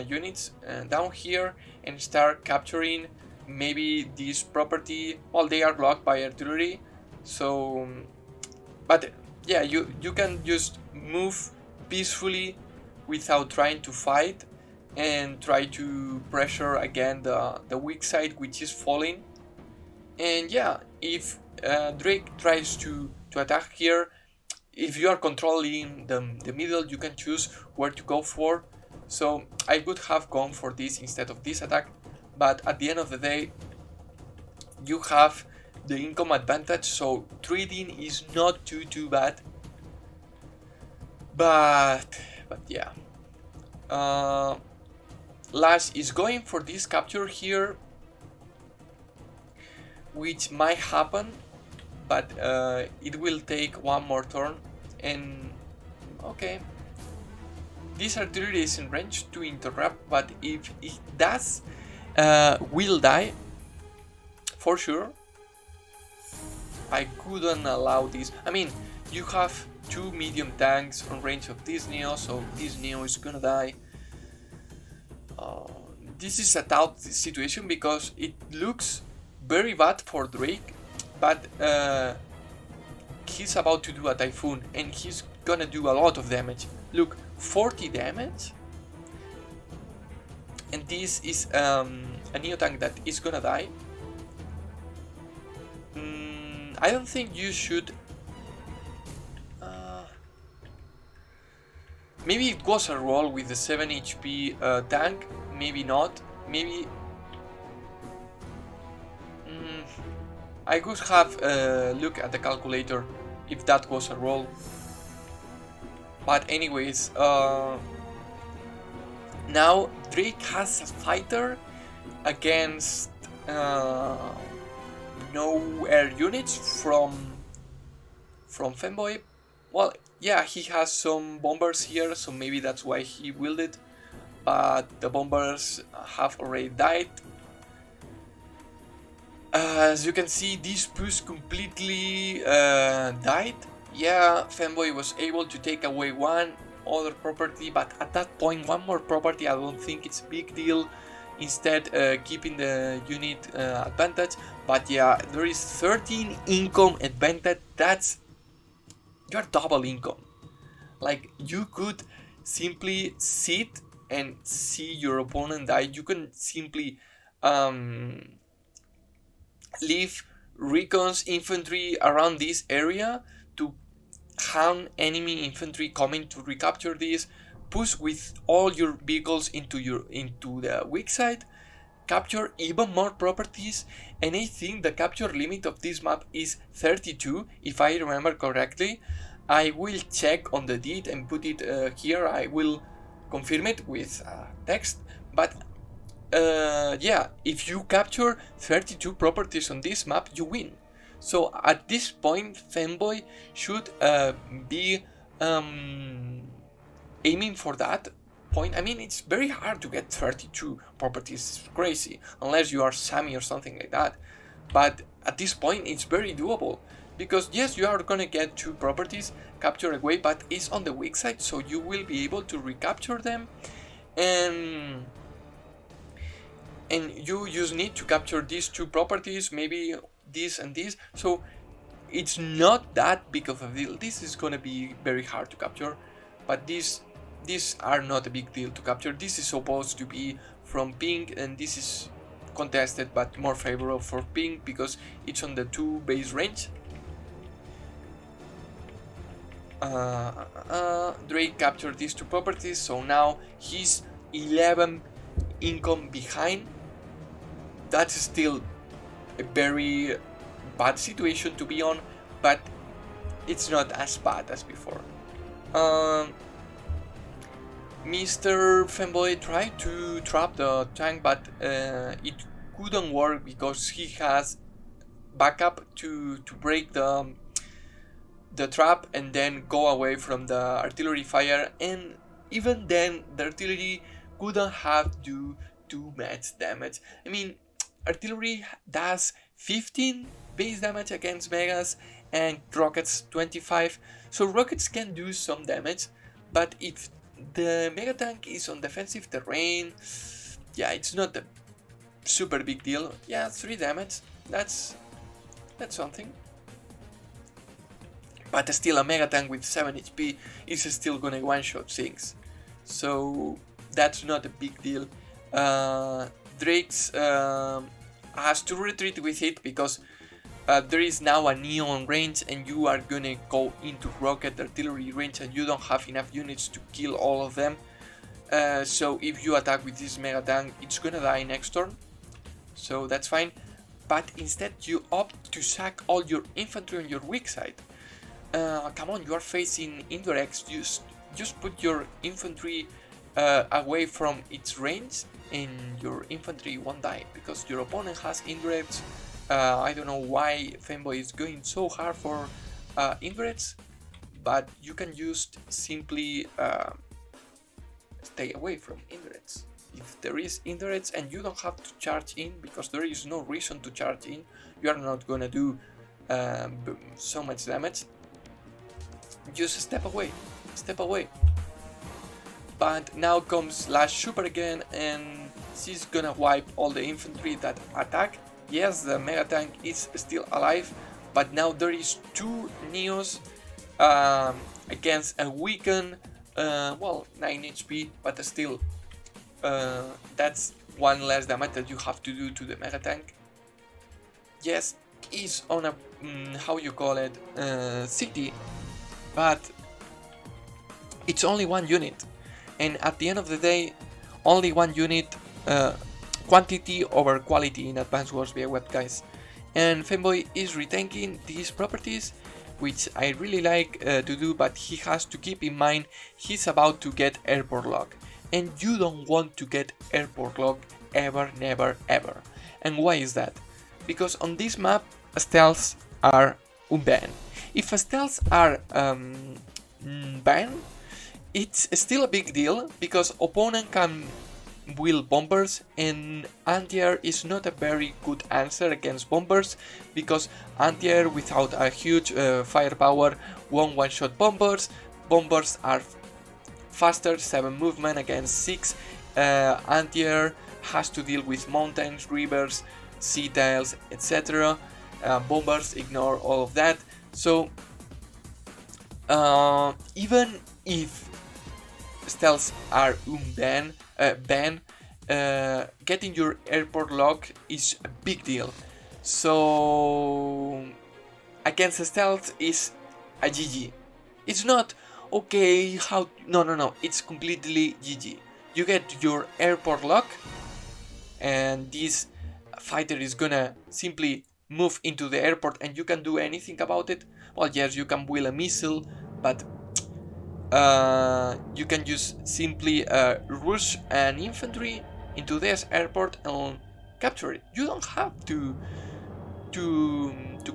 Speaker 1: units down here and start capturing maybe this property. Well, they are blocked by artillery, so but yeah, you can just move peacefully without trying to fight, and try to pressure again the weak side, which is falling. And yeah, if Drake tries to attack here, if you are controlling the middle, you can choose where to go for. So I would have gone for this instead of this attack, but at the end of the day, you have the income advantage, so trading is not too bad. But yeah, Lash is going for this capture here, which might happen, but it will take one more turn. And okay, this artillery is in range to interrupt, but if it does, will die for sure. I couldn't allow this. I mean, you have 2 medium tanks on range of this Neo, so this Neo is gonna die. This is a tough situation because it looks very bad for Drake, but he's about to do a Typhoon, and he's gonna do a lot of damage. Look, 40 damage, and this is a Neo tank that is gonna die. I don't think you should. Maybe it was a roll with the 7 HP tank, maybe not. Maybe I could have look at the calculator if that was a roll. But anyways, now Drake has a fighter against no air units from Fanboy. Well, yeah, he has some bombers here, so maybe that's why he wielded. But the bombers have already died. As you can see, this push completely died. Yeah, Fanboy was able to take away one other property, but at that point, one more property, I don't think it's a big deal. Instead, keeping the unit advantage. But yeah, there is 13 income advantage. That's your double income. Like, you could simply sit and see your opponent die. You can simply leave recons infantry around this area to hound enemy infantry coming to recapture this. Push with all your vehicles into the weak side, capture even more properties, and I think the capture limit of this map is 32 if I remember correctly. I will check on the deed and put it here. I will confirm it with text, but yeah, if you capture 32 properties on this map, you win. So at this point, Fanboy should be aiming for that point. I mean, it's very hard to get 32 properties. It's crazy, unless you are Sammy or something like that. But at this point, it's very doable. Because yes, you are gonna get 2 properties captured away, but it's on the weak side, so you will be able to recapture them. And you just need to capture these 2 properties, maybe this and this. So it's not that big of a deal. This is gonna be very hard to capture, but these are not a big deal to capture. This is supposed to be from pink, and this is contested but more favorable for pink because it's on the 2 base range. Drake captured these 2 properties, so now he's 11 income behind. That's still a very bad situation to be on, but it's not as bad as before. Mr. Fanboy tried to trap the tank, but it couldn't work because he has backup to break the trap and then go away from the artillery fire, and even then the artillery couldn't have do too much damage. I mean, artillery does 15 base damage against megas and rockets 25, so rockets can do some damage, but if the mega tank is on defensive terrain, yeah, it's not a super big deal. Yeah, 3 damage, that's something. But still, a mega tank with 7 HP is still gonna one-shot things, so that's not a big deal. Drake's has to retreat with it because there is now a neon range, and you are gonna go into rocket artillery range, and you don't have enough units to kill all of them. So if you attack with this mega tank, it's gonna die next turn, so that's fine. But instead, you opt to sack all your infantry on your weak side. Come on, you are facing indirects. Just put your infantry away from its range, and your infantry won't die because your opponent has indirects. I don't know why Fanboy is going so hard for indirects, but you can just simply stay away from indirects. If there is indirects and you don't have to charge in, because there is no reason to charge in, you are not gonna do so much damage. Just step away. But now comes Last Super again, and she's gonna wipe all the infantry that attack yes, the Mega Tank is still alive, but now there is 2 Neos against a weakened, well, 9 HP, but still, that's one less damage that you have to do to the Mega Tank. Yes, it's on a, how you call it, city, but it's only 1 unit, and at the end of the day, only 1 unit, quantity over quality in Advanced Wars via web, guys. And Fanboy is retanking these properties, which I really like to do, but he has to keep in mind he's about to get airport lock, and you don't want to get airport lock ever, never, ever. And why is that? Because on this map, stealths are unbanned. If stealths are banned, it's still a big deal, because opponent can wield bombers, and anti-air is not a very good answer against bombers, because anti-air without a huge firepower won't one-shot bombers. Bombers are faster, 7 movement against 6. Anti-air has to deal with mountains, rivers, sea tiles, etc. Bombers ignore all of that. So even if stealths are banned, getting your airport lock is a big deal. So against stealth is a GG. It's not okay, how, no, it's completely GG. You get your airport lock, and this fighter is gonna simply move into the airport, and you can do anything about it. Well, yes, you can wheel a missile, but you can just simply rush an infantry into this airport and capture it. You don't have to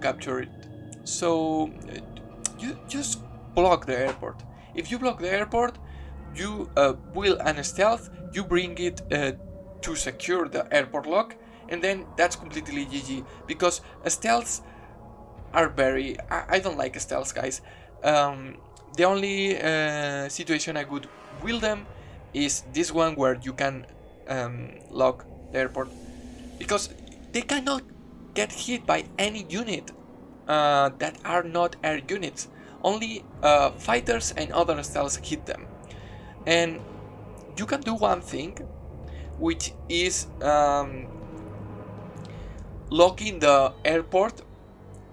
Speaker 1: capture it. So you just block the airport. If you block the airport, you will and stealth, you bring it to secure the airport lock, and then that's completely GG, because stealths are very, I don't like stealths, guys. The only situation I would will them is this one, where you can lock the airport, because they cannot get hit by any unit that are not air units. Only fighters and other stealths hit them. And you can do one thing, which is locking the airport.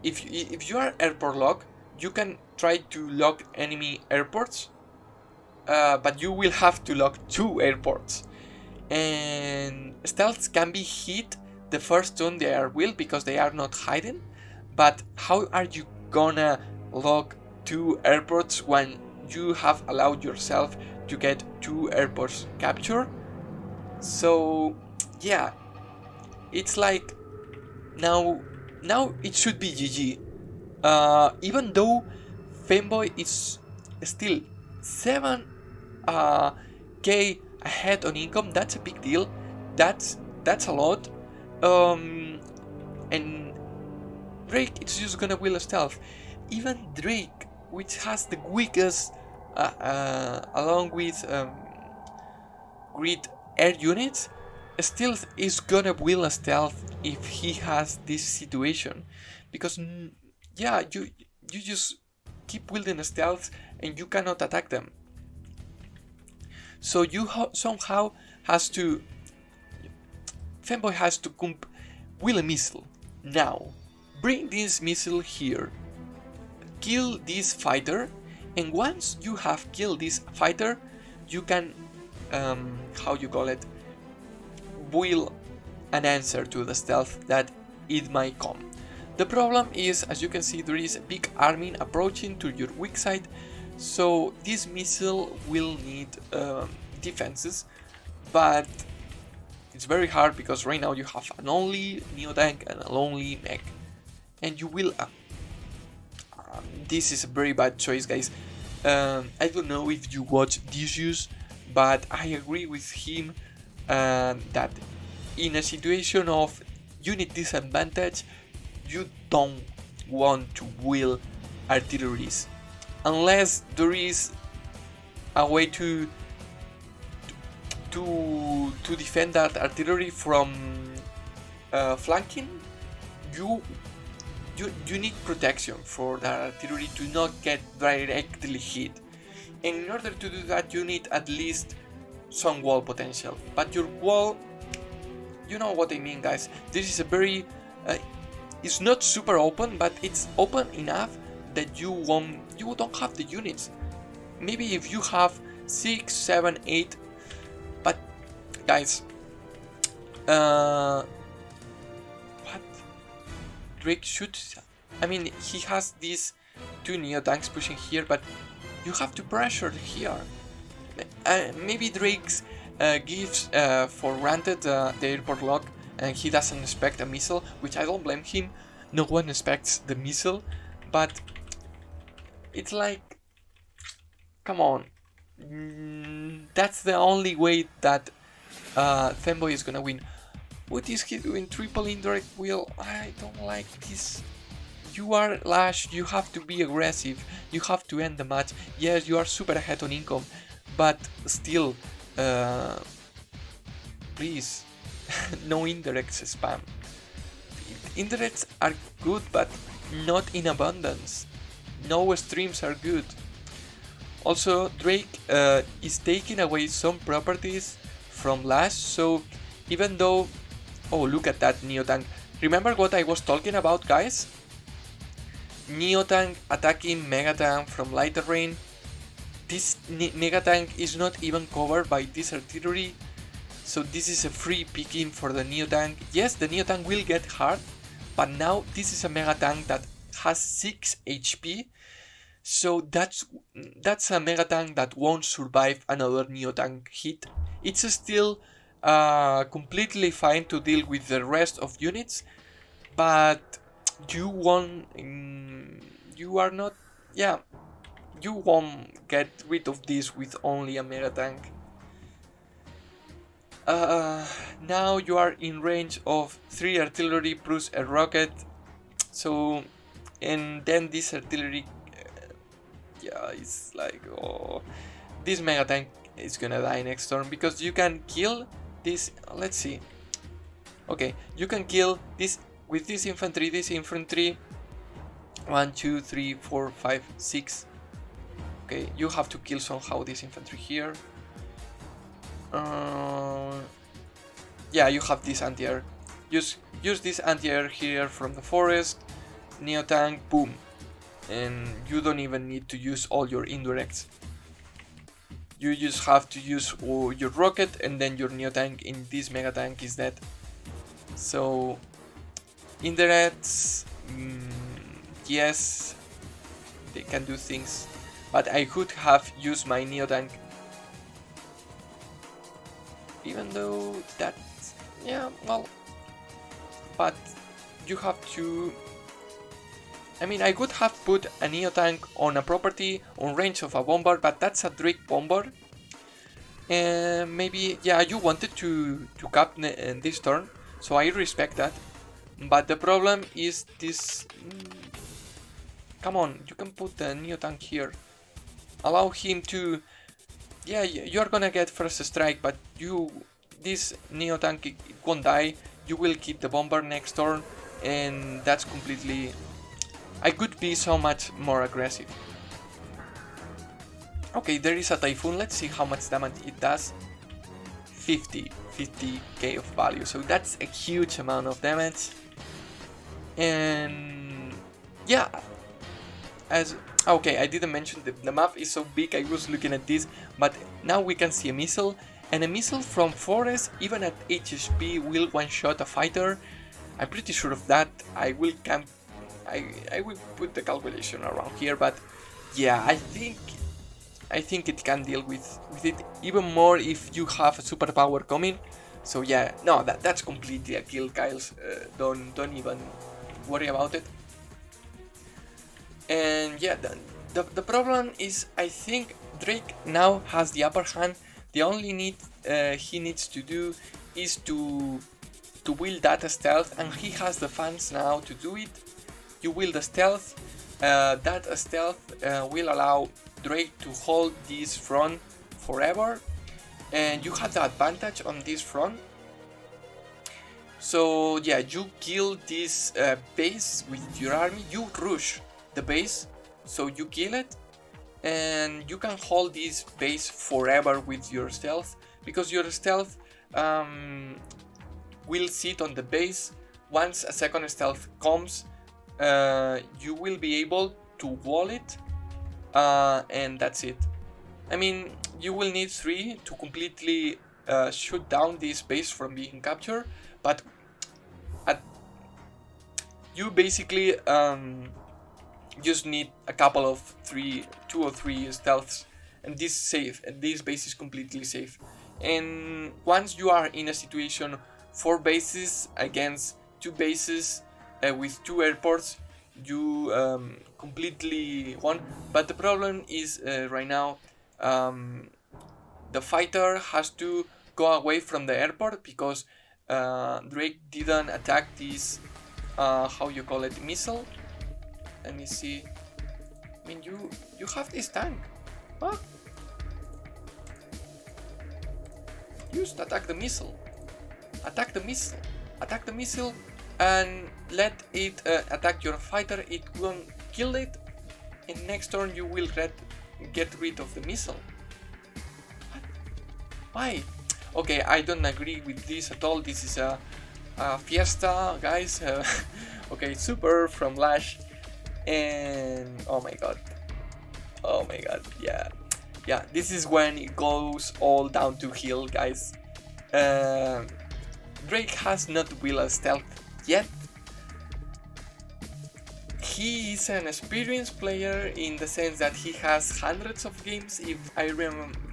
Speaker 1: If you are airport lock, you can try to lock enemy airports, but you will have to lock 2 airports. And stealths can be hit the first turn they are wheeled, because they are not hiding. But how are you gonna lock 2 airports when you have allowed yourself to get 2 airports captured? So yeah, it's like now it should be GG. Even though Fanboy is still 7k ahead on income, that's a big deal. That's a lot. And Drake, it's just gonna wheel a stealth. Even Drake, which has the weakest, along with grid air units, still is gonna wheel a stealth if he has this situation, because yeah, you just keep wielding a stealth and you cannot attack them. So you somehow has to, Fanboy has to wheel a missile. Now, bring this missile here, kill this fighter, and once you have killed this fighter, you can, how you call it, wheel an answer to the stealth that it might come. The problem is, as you can see, there is a big army approaching to your weak side, so this missile will need defenses, but it's very hard because right now you have an only Neo tank and a only mech, and you will. This is a very bad choice, guys. I don't know if you watch Disuse, but I agree with him that in a situation of unit disadvantage, you don't want to wheel artilleries unless there is a way to defend that artillery from flanking you need protection for that artillery to not get directly hit. And in order to do that, you need at least some wall potential. But your wall, you know what I mean, guys. This is a very, it's not super open, but it's open enough that you don't have the units. Maybe if you have 6, 7, 8, but guys, what? Drake shoots. I mean, he has these 2 neo tanks pushing here, but you have to pressure here. Maybe Drake's gives for granted the airport lock, and he doesn't expect a missile, which I don't blame him. No one expects the missile, but it's like, come on. That's the only way that Femboy is gonna win. What is he doing? Triple indirect wheel? I don't like this. You are Lash, you have to be aggressive, you have to end the match. Yes, you are super ahead on income, but still, please, no indirects spam. Indirects are good, but not in abundance. No streams are good. Also, Drake is taking away some properties from Lash, so even though... Oh, look at that Neo Tank. Remember what I was talking about, guys? Neo Tank attacking Mega Tank from light terrain. This Mega Tank is not even covered by this artillery, so this is a free picking for the Neo Tank. Yes, the Neo Tank will get hard, but now this is a Mega Tank that has 6 HP, so that's a Mega Tank that won't survive another Neo Tank hit. It's still completely fine to deal with the rest of units, but you won't get rid of this with only a Mega Tank. Now you are in range of 3 artillery plus a rocket, so, and then this artillery, it's like, oh, this Mega Tank is gonna die next turn, because you can kill this. Let's see. Okay, you can kill this with this infantry. 1, 2, 3, 4, 5, 6. Okay, you have to kill somehow this infantry here. Yeah, you have this anti-air. Use this anti-air here from the forest. Neo Tank, boom. And you don't even need to use all your indirects. You just have to use your rocket, and then your Neo Tank in this Mega Tank is dead. So, indirects, yes, they can do things, but I could have used my Neo Tank. Even though that's, yeah, well, but you have to... I mean, I could have put a Neo Tank on a property on range of a bomber, but that's a Drake bomber. And maybe, yeah, you wanted to cap this turn, so I respect that. But the problem is this... Come on, you can put the Neo Tank here. Allow him to... Yeah, you're gonna get first strike, but this Neo Tank, it won't die. You will keep the bomber next turn, and that's completely... I could be so much more aggressive. Okay, there is a Typhoon. Let's see how much damage it does. 50k of value. So that's a huge amount of damage. And yeah, okay, I didn't mention the map is so big. I was looking at this, but now we can see a missile. And a missile from forest, even at HP, will one-shot a fighter. I'm pretty sure of that. I will put the calculation around here, but yeah, I think it can deal with it even more if you have a superpower coming. So yeah, no, that's completely a kill, Kyles. Don't even worry about it. And yeah, the problem is, I think Drake now has the upper hand. The only he needs to do is to build that stealth, and he has the funds now to do it. You build a stealth. That stealth will allow Drake to hold this front forever, and you have the advantage on this front. So yeah, you kill this base with your army, you rush the base, so you kill it, and you can hold this base forever with your stealth, because your stealth will sit on the base. Once a second stealth comes, you will be able to wall it, and that's it. I mean, you will need 3 to completely shoot down this base from being captured, but you basically just need a couple of 2 or 3 stealths, and this safe, and this base is completely safe. And once you are in a situation 4 bases against 2 bases with 2 airports, you completely won. But the problem is right now the fighter has to go away from the airport because Drake didn't attack this how you call it, missile. Let me see. I mean, you have this tank. What? Just attack the missile. Attack the missile. Attack the missile and let it attack your fighter. It won't kill it. And next turn you will get rid of the missile. What? Why? Okay, I don't agree with this at all. This is a fiesta, guys. Okay, super from Lash. And oh my god, yeah, this is when it goes all down to hill, guys. Drake has not will a stealth yet. He is an experienced player in the sense that he has hundreds of games. If I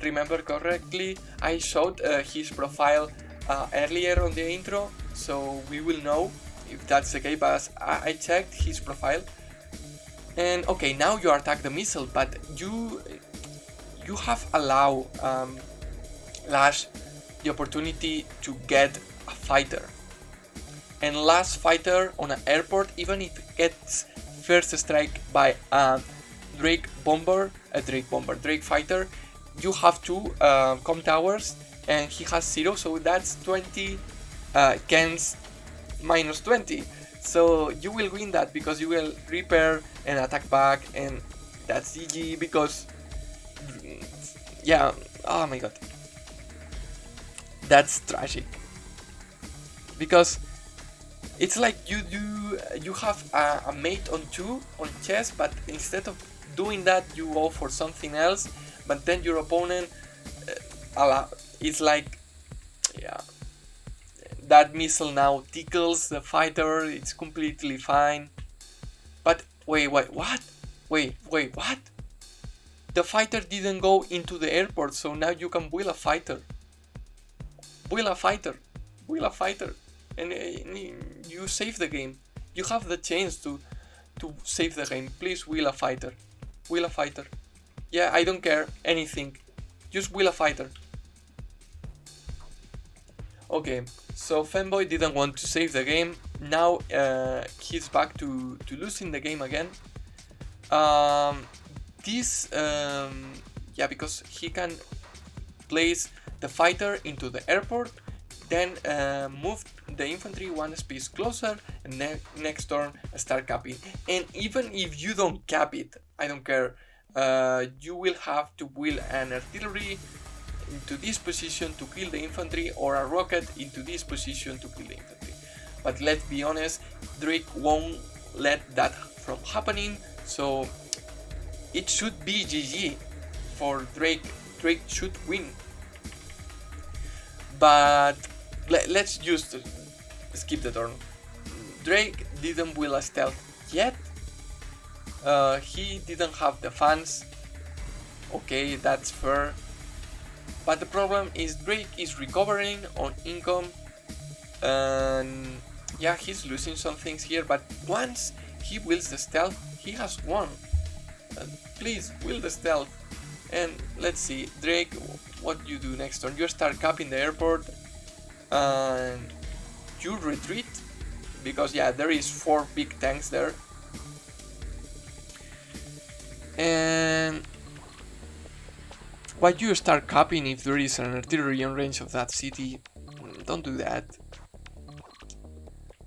Speaker 1: remember correctly, I showed his profile earlier on the intro, so we will know if that's the case, but I checked his profile. And okay, now you attack the missile, but you have allowed Lash the opportunity to get a fighter. And last fighter on an airport, even if it gets first strike by a Drake fighter, you have 2 com towers and he has 0, so that's 20 against minus 20. So you will win that because you will repair and attack back, and that's GG because yeah, oh my god, that's tragic. Because it's like you have a mate on 2 on chess, but instead of doing that you go for something else, but then your opponent it's like, yeah, that missile now tickles the fighter, it's completely fine. But wait, what? Wait, what? The fighter didn't go into the airport, so now you can wheel a fighter. And you save the game. You have the chance to save the game. Please wheel a fighter. Yeah, I don't care anything. Just wheel a fighter. Okay, so Fanboy didn't want to save the game. Now he's back to losing the game again. Yeah, because he can place the fighter into the airport, then move the infantry 1 space closer, and then next turn start capping. And even if you don't cap it, I don't care. You will have to wheel an artillery into this position to kill the infantry, or a rocket into this position to kill the infantry. But let's be honest, Drake won't let that from happening, so it should be GG for Drake. Drake should win. But let's just skip the turn. Drake didn't wheel a stealth yet. He didn't have the fans. Okay, that's fair. But the problem is Drake is recovering on income, and yeah, he's losing some things here, but once he wheels the stealth, he has won. Please wheel the stealth. And let's see, Drake, what you do next turn? You start capping the airport and you retreat, because yeah, there is 4 big tanks there. And why do you start capping if there is an artillery on range of that city? Don't do that.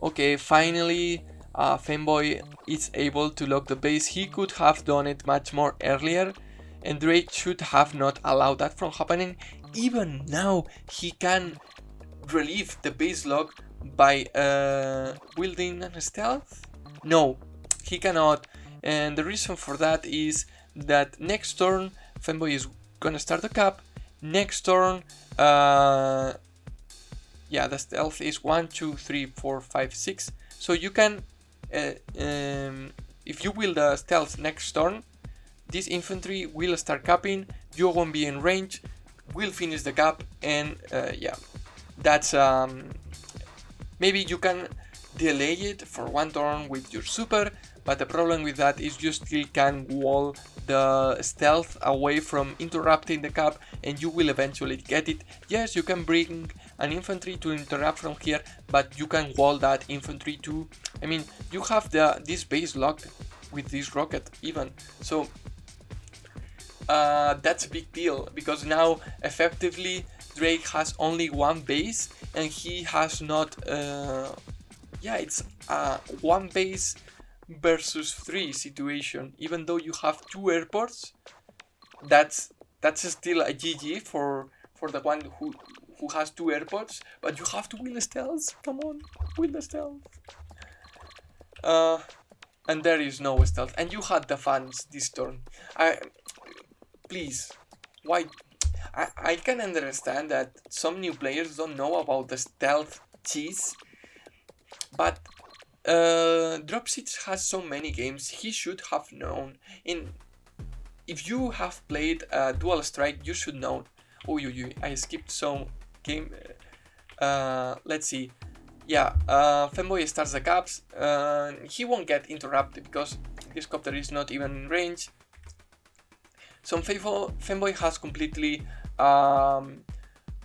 Speaker 1: Okay, finally, Fanboy is able to lock the base. He could have done it much more earlier, and Drake should have not allowed that from happening. Even now, he can relieve the base lock by building a stealth? No, he cannot. And the reason for that is that next turn, Fanboy is gonna start the cap. Next turn, yeah, the stealth is 1, 2, 3, 4, 5, 6. So you can, if you build a stealth next turn, this infantry will start capping, you won't be in range, will finish the cap, and yeah, that's maybe you can delay it for one turn with your super, but the problem with that is you still can wall the stealth away from interrupting the cap, and you will eventually get it. Yes, you can bring an infantry to interrupt from here, but you can wall that infantry too. I mean, you have this base locked with this rocket even, so that's a big deal, because now effectively Drake has only one base, and he has not yeah, it's a one base versus 3 situation. Even though you have 2 airports, that's still a GG for the one who has 2 airports, but you have to win the stealth. Come on, win the stealth. And there is no stealth, and you had the fans this turn. Please, why? I can understand that some new players don't know about the stealth cheese, but Dropsits has so many games, he should have known. If you have played Dual Strike, you should know. Oh, I skipped some game. Let's see. Yeah, Fanboy starts the caps. He won't get interrupted because this copter is not even in range. So Fanboy has completely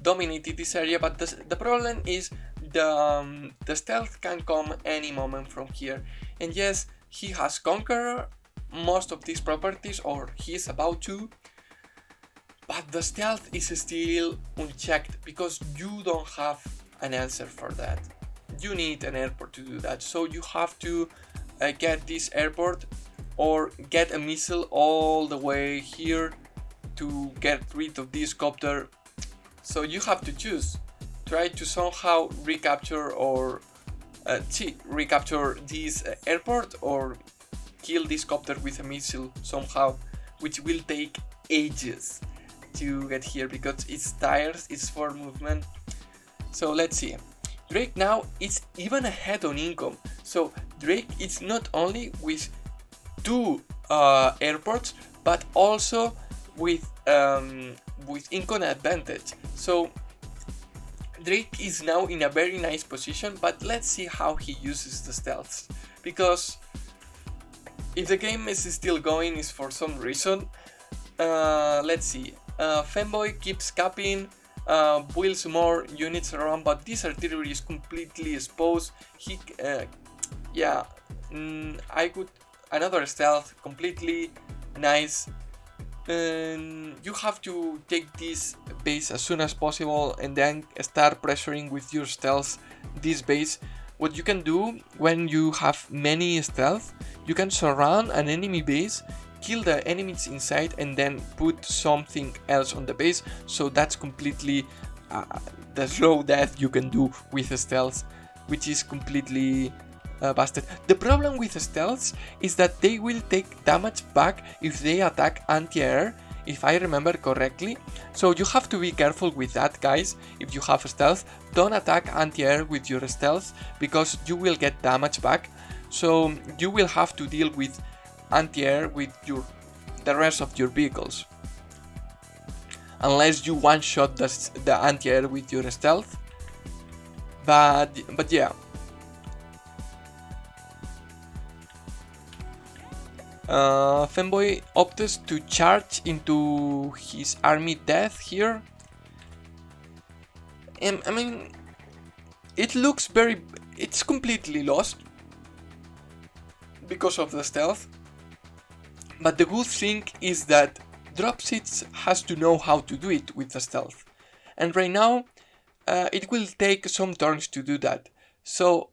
Speaker 1: dominated this area, but the problem is the stealth can come any moment from here. And yes, he has conquered most of these properties, or he's about to, but the stealth is still unchecked because you don't have an answer for that. You need an airport to do that, so you have to get this airport or get a missile all the way here to get rid of this copter. So you have to choose. Try to somehow recapture or recapture this airport, or kill this copter with a missile somehow, which will take ages to get here because it's tires, it's for movement. So let's see. Drake now is even ahead on income. So Drake is not only with 2 airports, but also with income advantage. So Drake is now in a very nice position, but let's see how he uses the stealths, because if the game is still going, is for some reason. Let's see. Fanboy keeps capping, builds more units around, but this artillery is completely exposed. He, yeah, I could another stealth, completely nice. You have to take this base as soon as possible and then start pressuring with your stealth this base. What you can do when you have many stealth, you can surround an enemy base, kill the enemies inside, and then put something else on the base. So that's completely the slow death you can do with stealth, which is completely busted. The problem with stealths is that they will take damage back if they attack anti-air, if I remember correctly. So you have to be careful with that, guys. If you have stealth, don't attack anti-air with your stealth, because you will get damage back. So you will have to deal with anti-air with the rest of your vehicles, unless you one-shot the anti-air with your stealth. But yeah. Fanboy opts to charge into his army death here. And I mean, it looks it's completely lost because of the stealth. But the good thing is that Dropsits has to know how to do it with the stealth. And right now, it will take some turns to do that. So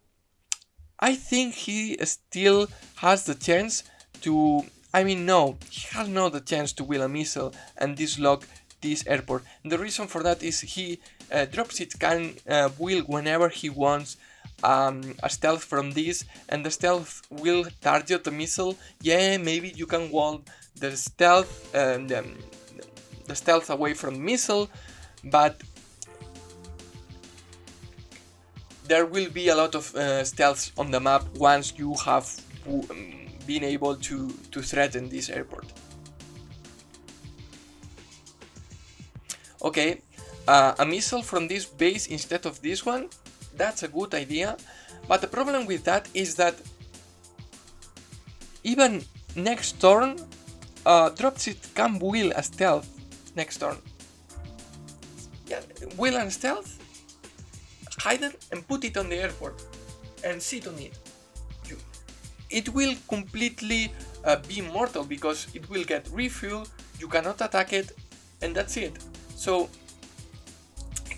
Speaker 1: I think he still has the chance to. I mean, no, he has not the chance to wheel a missile and dislodge this airport. And the reason for that is he Dropsit can wheel whenever he wants a stealth from this, and the stealth will target the missile. Yeah, maybe you can wall the stealth the stealth away from the missile, but there will be a lot of stealths on the map once you have been able to threaten this airport. Okay, a missile from this base instead of this one, that's a good idea, but the problem with that is that even next turn, Dropsit can wheel a stealth next turn. Yeah, wheel and stealth, hide it and put it on the airport and sit on it. It will completely be mortal because it will get refuel, you cannot attack it, and that's it. So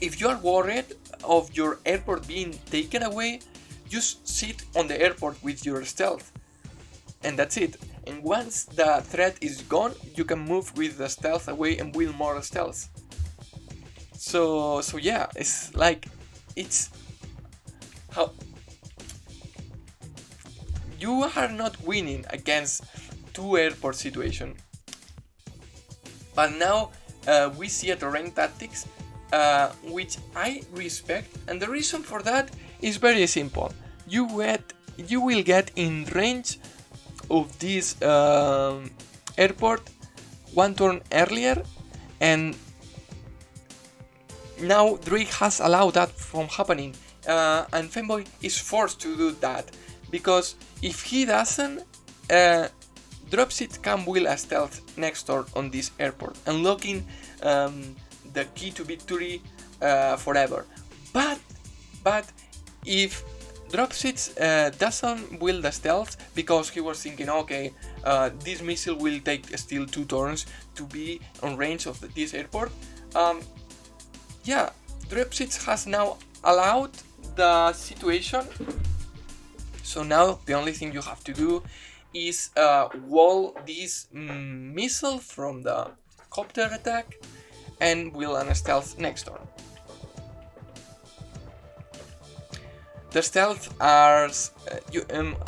Speaker 1: if you are worried of your airport being taken away, just sit on the airport with your stealth, and that's it. And once the threat is gone, you can move with the stealth away and wheel more stealth. So yeah, it's like, it's how you are not winning against two airport situation. But now we see a terrain tactics which I respect, and the reason for that is very simple. You will get in range of this airport one turn earlier, and now Drake has allowed that from happening, and Femboy is forced to do that, because if he doesn't, Dropsit can wheel a stealth next turn on this airport, unlocking the key to victory forever. But if Dropsit doesn't wheel the stealth because he was thinking, okay, this missile will take still 2 turns to be on range of this airport, yeah, Dropsit has now allowed the situation. So now the only thing you have to do is wall this missile from the copter attack and wheel an stealth next turn. The stealth are,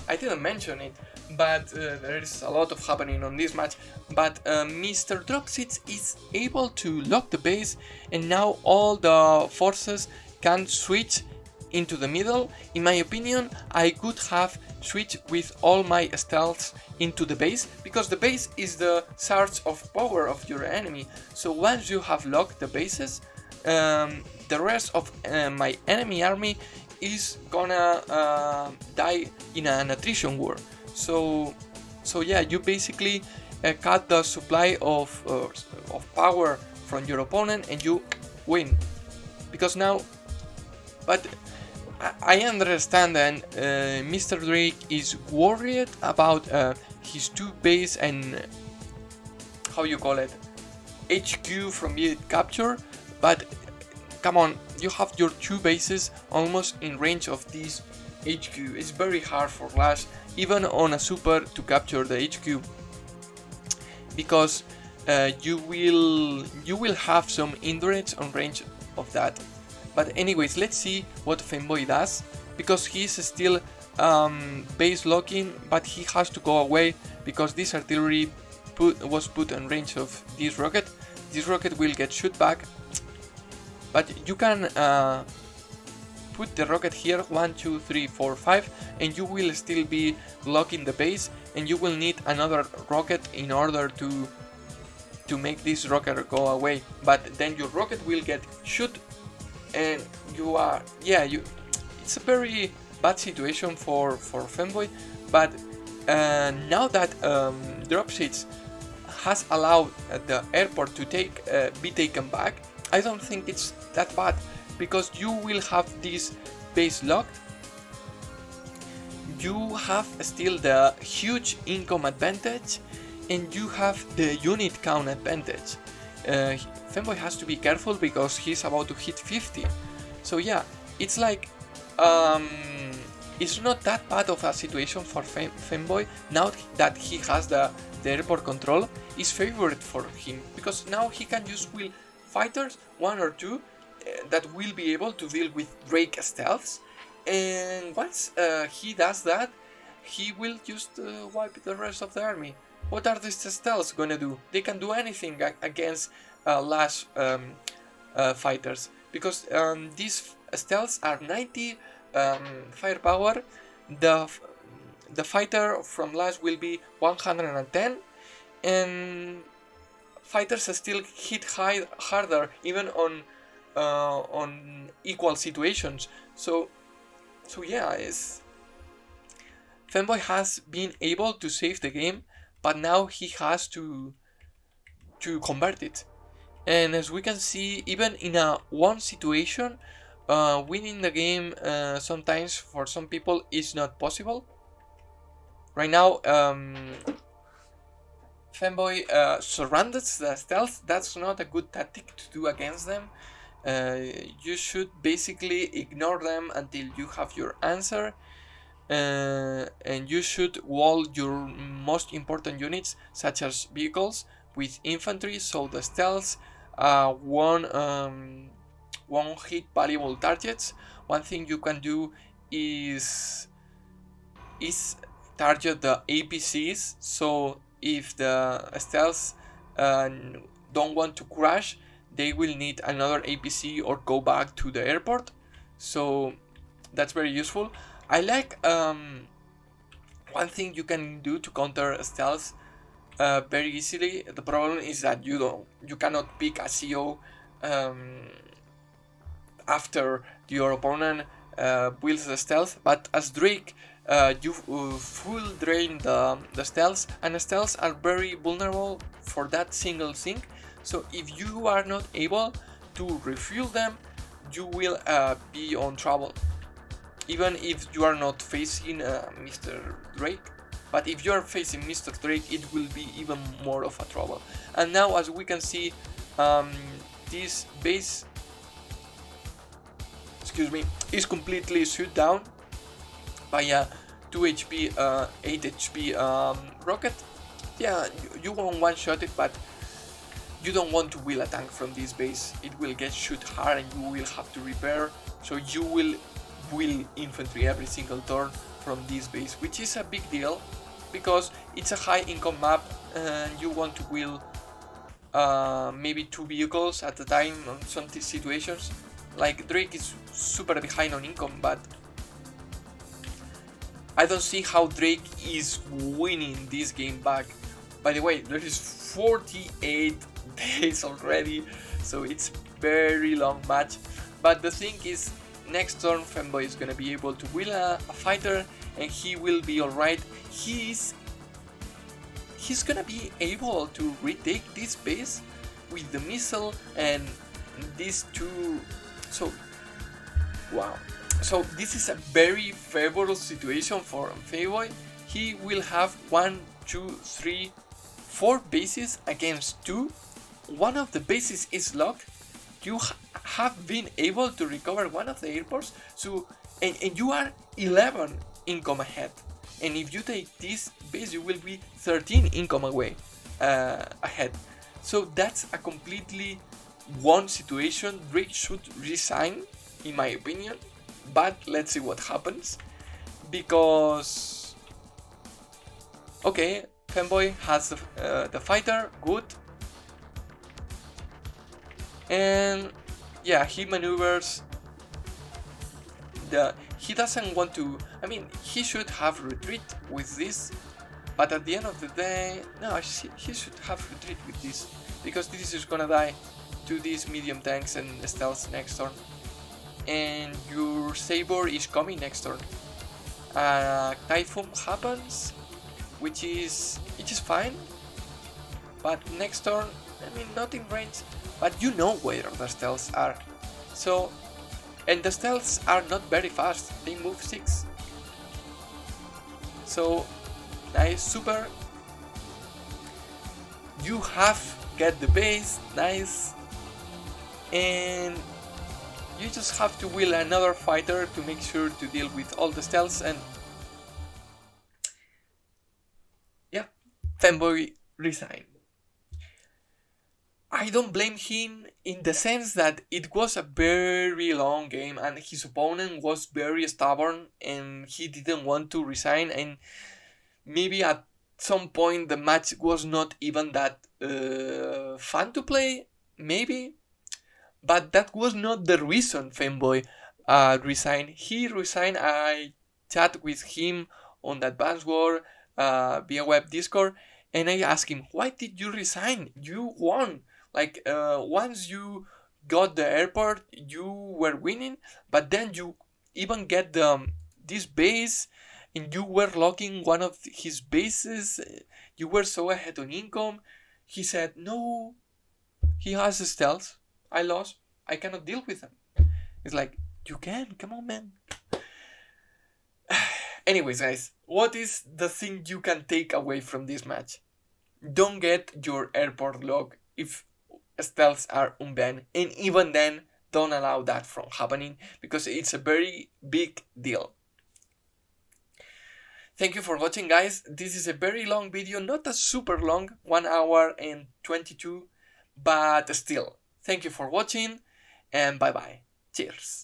Speaker 1: I didn't mention it, but there is a lot of happening on this match, but Mr. Dropsit is able to lock the base, and now all the forces can switch into the middle. In my opinion, I could have switched with all my stealths into the base, because the base is the source of power of your enemy. So once you have locked the bases, the rest of my enemy army is gonna die in an attrition war. So yeah, you basically cut the supply of power from your opponent and you win. Because now, but I understand that Mr. Drake is worried about his 2 base and how you call it, HQ from being captured, but come on, you have your 2 bases almost in range of this HQ. It's very hard for Lash, even on a super, to capture the HQ, because you will have some endurance on range of that. But anyways, let's see what Femboy does, because he's still base locking, but he has to go away because this artillery was put in range of this rocket. This rocket will get shoot back, but you can put the rocket here, 1, 2, 3, 4, 5, and you will still be blocking the base, and you will need another rocket in order to make this rocket go away. But then your rocket will get shoot, and you are, yeah, it's a very bad situation for Femboy. But now that Dropsit has allowed the airport to be taken back, I don't think it's that bad, because you will have this base locked. You have still the huge income advantage, and you have the unit count advantage. Femboy has to be careful because he's about to hit 50. So yeah, it's like it's not that bad of a situation for Fanboy. Now that he has the airport control, is favored for him, because now he can just will fighters, 1 or 2, that will be able to deal with Drake stealths, and once he does that, he will just wipe the rest of the army. What are these stealths gonna do? They can do anything against Lash fighters, because these stealths are 90 firepower. The fighter from Lash will be 110, and fighters still hit harder even on equal situations. So yeah, Fanboy has been able to save the game, but now he has to convert it. And as we can see, even in a one situation, winning the game sometimes for some people is not possible. Right now, Fanboy surrounds the stealth. That's not a good tactic to do against them. You should basically ignore them until you have your answer, and you should wall your most important units, such as vehicles, with infantry, so the stealths won't hit valuable targets. One thing you can do is target the APCs, so if the stealths don't want to crash, they will need another APC or go back to the airport. So that's very useful. I like one thing you can do to counter stealths very easily. The problem is that you cannot pick a CO after your opponent builds the stealth, but as Drake, you full drain the stealths, and the stealths are very vulnerable for that single thing. So if you are not able to refuel them, you will be on trouble, even if you are not facing Mr. Drake. But if you are facing Mr. Drake, it will be even more of a trouble. And now, as we can see, this base, is completely shut down by a 2 HP, 8 HP rocket. Yeah, you won't one-shot it, but you don't want to wheel a tank from this base. It will get shot hard and you will have to repair, so you will wheel infantry every single turn from this base, which is a big deal because it's a high income map and you want to wheel maybe 2 vehicles at a time on some situations. Like Drake is super behind on income, but I don't see how Drake is winning this game back. By the way, there is 48 days already, so it's very long match. But the thing is, next turn Fanboy is gonna be able to wheel a fighter and he will be alright. He's gonna be able to retake this base with the missile and these two. So wow, so this is a very favorable situation for Fanboy. He will have 1, 2, 3, 4 bases against 2. One of the bases is locked. You have been able to recover one of the airports, so and you are 11 income ahead. And if you take this base, you will be 13 income away ahead. So that's a completely won situation. Drake should resign, in my opinion. But let's see what happens, because okay, Fanboy has the fighter, good. And yeah, he maneuvers. He doesn't want to. I mean, he should have retreat with this, but at the end of the day, no, he should have retreat with this, because this is gonna die to these medium tanks and stealths next turn, and your Saber is coming next turn. Typhoon happens, which is fine, but next turn, I mean, not in range. But you know where the stealths are. So, and the stealths are not very fast, they move 6. So, nice, super. You have get the base, nice. And you just have to will another fighter to make sure to deal with all the stealths, and yeah, Fanboy resigned. I don't blame him in the sense that it was a very long game and his opponent was very stubborn and he didn't want to resign, and maybe at some point the match was not even that fun to play, maybe, but that was not the reason Fanboy resigned. He resigned. I chat with him on the Advanced War via web Discord, and I asked him, "Why did you resign? You won. Like once you got the airport, you were winning, but then you even get this base, and you were locking one of his bases. You were so ahead on income." He said, "No, he has stealth. I lost. I cannot deal with them." It's like, you can. Come on, man. Anyways, guys, what is the thing you can take away from this match? Don't get your airport lock if stealths are unbanned, and even then, don't allow that from happening because it's a very big deal. Thank you for watching, guys. This is a very long video, not a super long, 1 hour and 22, but still, thank you for watching, and bye bye. Cheers.